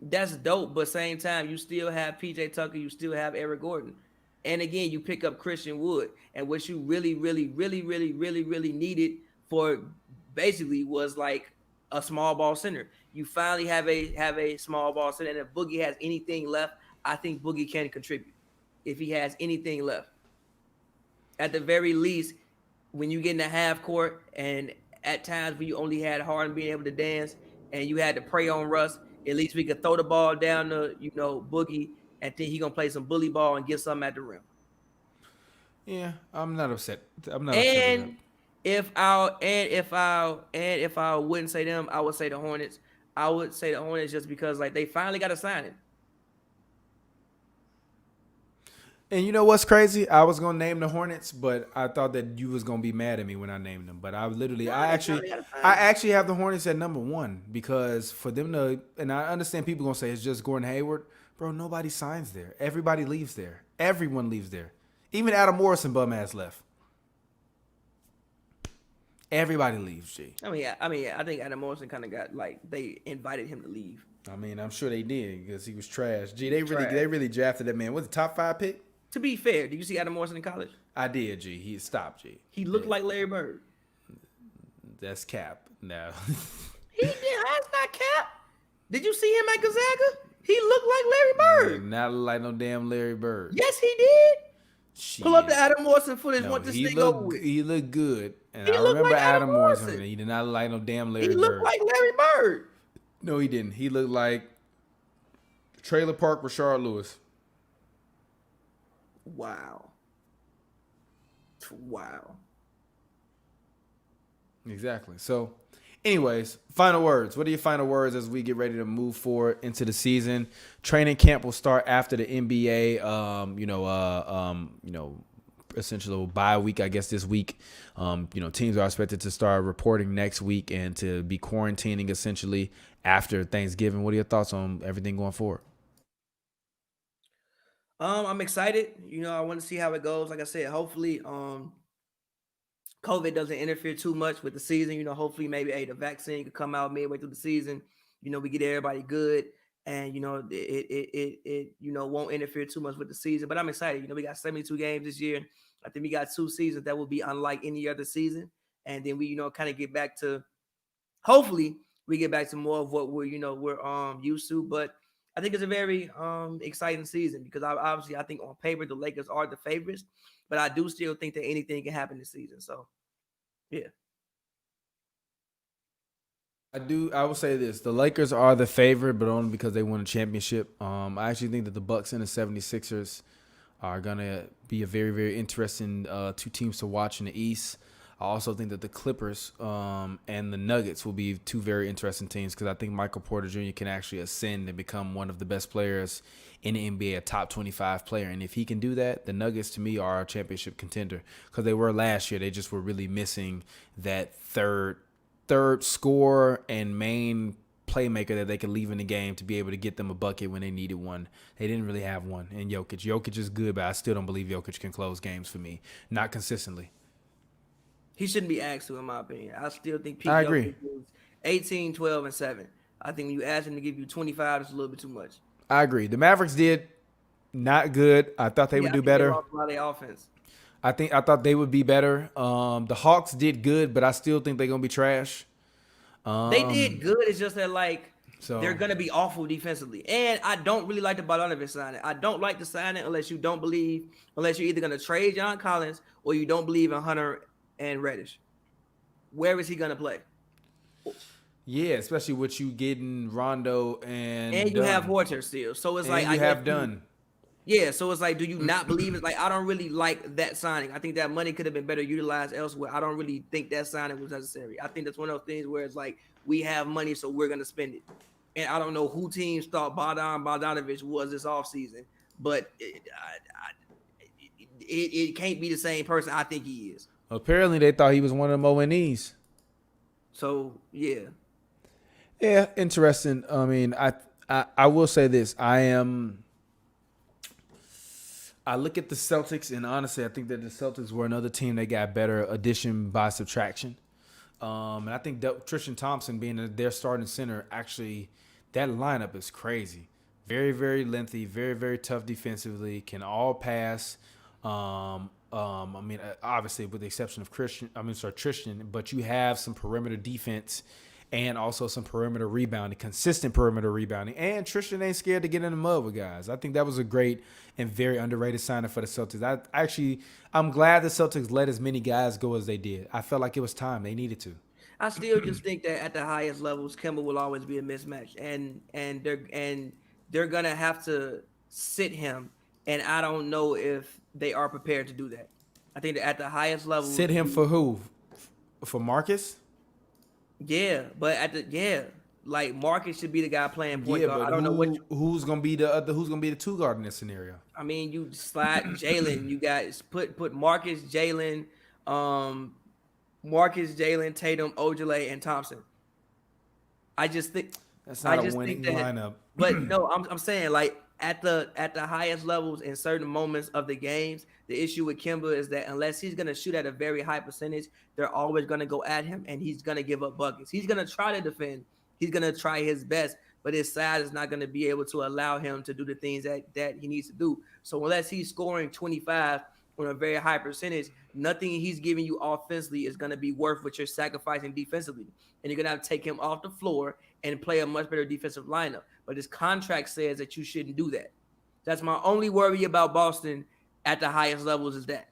That's dope, but same time, you still have PJ Tucker, you still have Eric Gordon. And again, you pick up Christian Wood. And what you really needed for basically was like a small ball center. You finally have a small ball center. And if Boogie has anything left, I think Boogie can contribute if he has anything left. At the very least, when you get in the half court and at times when you only had Harden being able to dance, and you had to prey on Russ, at least we could throw the ball down to, Boogie, and think he gonna play some bully ball and get something at the rim. Yeah, I'm not upset. I'm not upset with that. And if I wouldn't say them, I would say the Hornets. I would say the Hornets just because like they finally got a signing. And you know what's crazy? I was gonna name the Hornets, but I thought that you was gonna be mad at me when I named them. But I actually have the Hornets at number 1 because for them to, and I understand people gonna say it's just Gordon Hayward, bro. Nobody signs there. Everybody leaves there. Everyone leaves there. Even Adam Morrison bum ass left. Everybody leaves, G. I think Adam Morrison kind of got like they invited him to leave. I mean, I'm sure they did because he was trash. G, they really drafted that man. Was it top 5 pick? To be fair, did you see Adam Morrison in college? I did, G. He stopped, G. He looked like Larry Bird. That's cap. No. He did. That's not cap. Did you see him at Gonzaga? He looked like Larry Bird. Not like no damn Larry Bird. Yes, he did. Shit. Pull up the Adam Morrison footage. No, Want this thing over with. He looked good. And He I looked remember like Adam Morrison. He did not look like no damn Larry Bird. He looked like Larry Bird. No, he didn't. He looked like Trailer Park Rashard Lewis. Wow. Exactly. So, anyways, final words. What are your final words as we get ready to move forward into the season? Training camp will start after the NBA. Essentially a bye week, I guess, this week. Teams are expected to start reporting next week and to be quarantining essentially after Thanksgiving. What are your thoughts on everything going forward? I'm excited. I want to see how it goes. Like I said, hopefully, COVID doesn't interfere too much with the season. Hopefully maybe the vaccine could come out midway through the season. We get everybody good, and it won't interfere too much with the season. But I'm excited. We got 72 games this year. I think we got 2 seasons that will be unlike any other season, and then we kind of get back to. Hopefully, we get back to more of what we're used to, but. I think it's a very exciting season because I think on paper the Lakers are the favorites, but I do still think that anything can happen this season. So, yeah. I will say this. The Lakers are the favorite, but only because they won a championship. I actually think that the Bucks and the 76ers are going to be a very, very interesting 2 teams to watch in the East. I also think that the Clippers and the Nuggets will be 2 very interesting teams because I think Michael Porter Jr. can actually ascend and become one of the best players in the NBA, a top 25 player. And if he can do that, the Nuggets to me are a championship contender because they were last year. They just were really missing that third scorer and main playmaker that they could leave in the game to be able to get them a bucket when they needed one. They didn't really have one. And Jokic is good, but I still don't believe Jokic can close games for me, not consistently. He shouldn't be asked to, in my opinion. I still think I agree. 18, 12, and 7. I think when you ask him to give you 25, it's a little bit too much. I agree. The Mavericks did not good. I thought they would do better. They lost a lot of their offense. I thought they would be better. The Hawks did good, but I still think they're gonna be trash. They did good. It's just that they're gonna be awful defensively, and I don't really like the Bogdanovic signing. I don't like the signing unless you're either gonna trade John Collins or you don't believe in Hunter and Reddish. Where is he gonna play? Yeah, especially with you getting Rondo and you Dunn. have Horter still, so it's and you have Dunn. Yeah, so it's do you not believe it? I don't really like that signing. I think that money could have been better utilized elsewhere. I don't really think that signing was necessary. I think that's one of those things where it's we have money, so we're gonna spend it. And I don't know who teams thought Bogdanovic was this offseason, but it can't be the same person I think he is. Apparently, they thought he was one of them ONEs. So, yeah. Yeah, interesting. I mean, I will say this. I look at the Celtics, and honestly, I think that the Celtics were another team that got better addition by subtraction. And I think Tristan Thompson being their starting center, actually, that lineup is crazy. Very, very lengthy, very, very tough defensively, can all pass. Obviously, with the exception of Tristan, but you have some perimeter defense and also some perimeter rebounding, consistent perimeter rebounding. And Tristan ain't scared to get in the mud with guys. I think that was a great and very underrated signing for the Celtics. I'm glad the Celtics let as many guys go as they did. I felt like it was time. They needed to. I still just think that at the highest levels, Kimba will always be a mismatch, and they're gonna have to sit him, and I don't know if they are prepared to do that. I think that at the highest levels, Sit him for who? For Marcus? yeah, but like Marcus should be the guy playing point Yeah, guard. but I don't know what. who's gonna be the two guard in this scenario? I mean, you slide Jalen. You guys put Marcus, Jalen, Tatum, Ojale, and Thompson. I just think That's I not a just winning think that, lineup. But no, I'm saying like at the highest levels in certain moments of the games, the issue with Kimba is that unless he's gonna shoot at a very high percentage, they're always gonna go at him and he's gonna give up buckets. He's gonna try to defend. He's gonna try his best, but his size is not gonna be able to allow him to do the things that he needs to do. So unless he's scoring 25 on a very high percentage, nothing he's giving you offensively is going to be worth what you're sacrificing defensively. And you're going to have to take him off the floor and play a much better defensive lineup. But his contract says that you shouldn't do that. That's my only worry about Boston at the highest levels is that.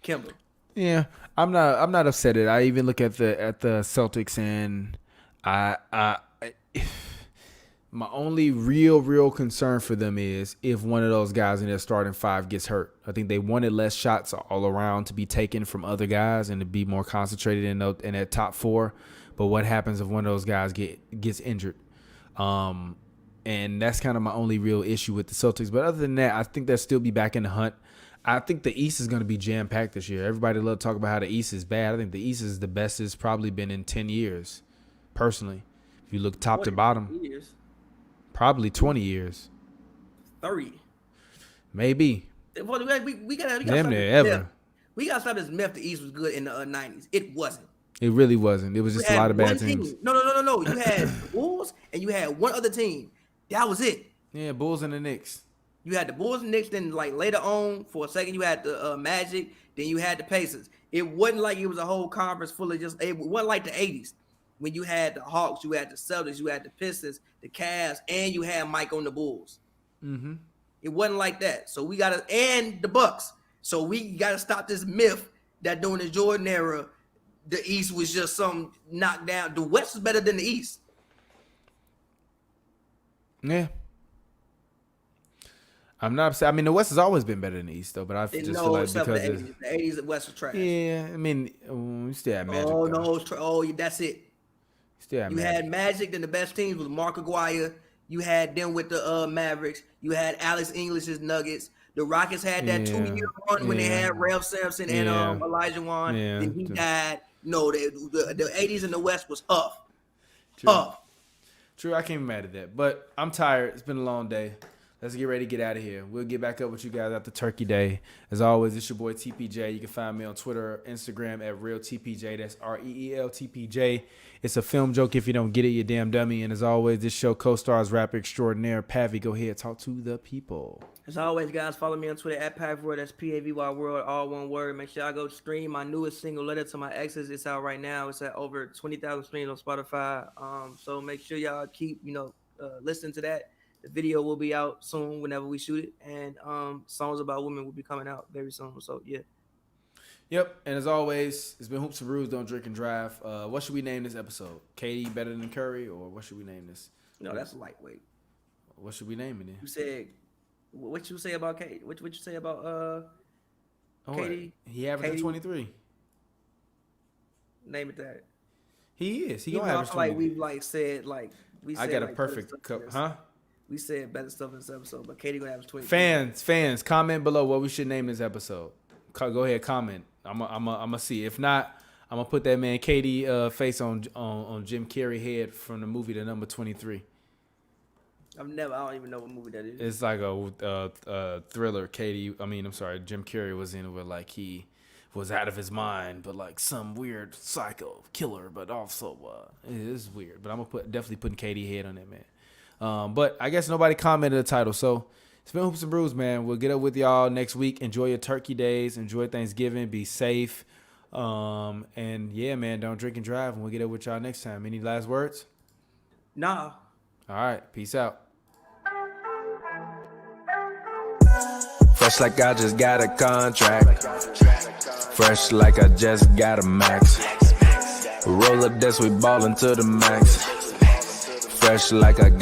Kimba. Yeah, I'm not upset at it. I even look at the Celtics and my only real concern for them is if one of those guys in their starting five gets hurt. I think they wanted less shots all around to be taken from other guys and to be more concentrated in that top four. But what happens if one of those guys gets injured? And that's kind of my only real issue with the Celtics. But other than that, I think they'll still be back in the hunt. I think the East is going to be jam-packed this year. Everybody love to talk about how the East is bad. I think the East is the best it's probably been in 10 years, personally. If you look top to bottom. Years. Probably 20 years. 30. Maybe. We gotta Damn near ever. We got to stop this myth the East was good in the 90s. It wasn't. It really wasn't. It was just a lot of bad teams. No. You had the Bulls and you had one other team. That was it. Yeah, Bulls and the Knicks. You had the Bulls and Knicks. Then, like later on, for a second, you had the Magic. Then you had the Pacers. It wasn't like it was a whole conference full of just. It wasn't like the 80s when you had the Hawks, you had the Celtics, you had the Pistons, the Cavs, and you had Mike on the Bulls. Mm-hmm. It wasn't like that. So we gotta and the Bucks. So we gotta stop this myth that during the Jordan era, the East was just some knockdown. The West is better than the East. Yeah. I'm not upset. I mean, the West has always been better than the East, though. But I just feel like because the 80s, the West was trash. Yeah, I mean, we still had Magic. Oh though. no, that's it. Still had You Magic. had Magic. Then the best teams was Mark Aguirre. You had them with the Mavericks. You had Alex English's Nuggets. The Rockets had that 2-year run when they had Ralph Sampson and Elijah Wan. Yeah. Then he died. No, the 80s in the West was up. True. Up. True, I can't be mad at that. But I'm tired. It's been a long day. Let's get ready to get out of here. We'll get back up with you guys after Turkey Day. As always, it's your boy TPJ. You can find me on Twitter, Instagram at RealTPJ. That's ReelTPJ. It's a film joke. If you don't get it, you damn dummy. And as always, this show co-stars rapper extraordinaire Pavi. Go ahead, talk to the people. As always, guys, follow me on Twitter at Pavy. That's Pavy World, all one word. Make sure I go stream my newest single, Letter to My Exes. It's out right now. It's at over 20,000 streams on Spotify. So make sure y'all keep, listening to that. The video will be out soon whenever we shoot it. And songs about women will be coming out very soon. So, yeah. Yep. And as always, it's been Hoops and Brews, Don't Drink and Drive. What should we name this episode? KD better than Curry? Or what should we name this? No, that's lightweight. What should we name it then? You said, what you say about KD? What you say about KD? He averaged 23. Name it that. He is. He Even gonna average though I feel 20. we I said got a perfect cup, huh? We said better stuff in this episode, but KD gonna average 20. Fans, comment below what we should name this episode. Go ahead, comment. I'm gonna see. If not, I'm gonna put that man KD face on Jim Carrey head from the movie The Number 23. I don't even know what movie that is. It's like a thriller. Jim Carrey was in where like he was out of his mind, but like some weird psycho killer, but also it is weird. But I'm gonna definitely putting KD head on that man. But I guess nobody commented the title, so it's been Hoops and Brews, man. We'll get up with y'all next week. Enjoy your turkey days. Enjoy Thanksgiving. Be safe. And yeah, man, don't drink and drive. And we'll get up with y'all next time. Any last words? Nah. All right. Peace out. Fresh like I just got a contract. Fresh like I just got a max. Roll up, that's we ballin' to the max. Fresh like I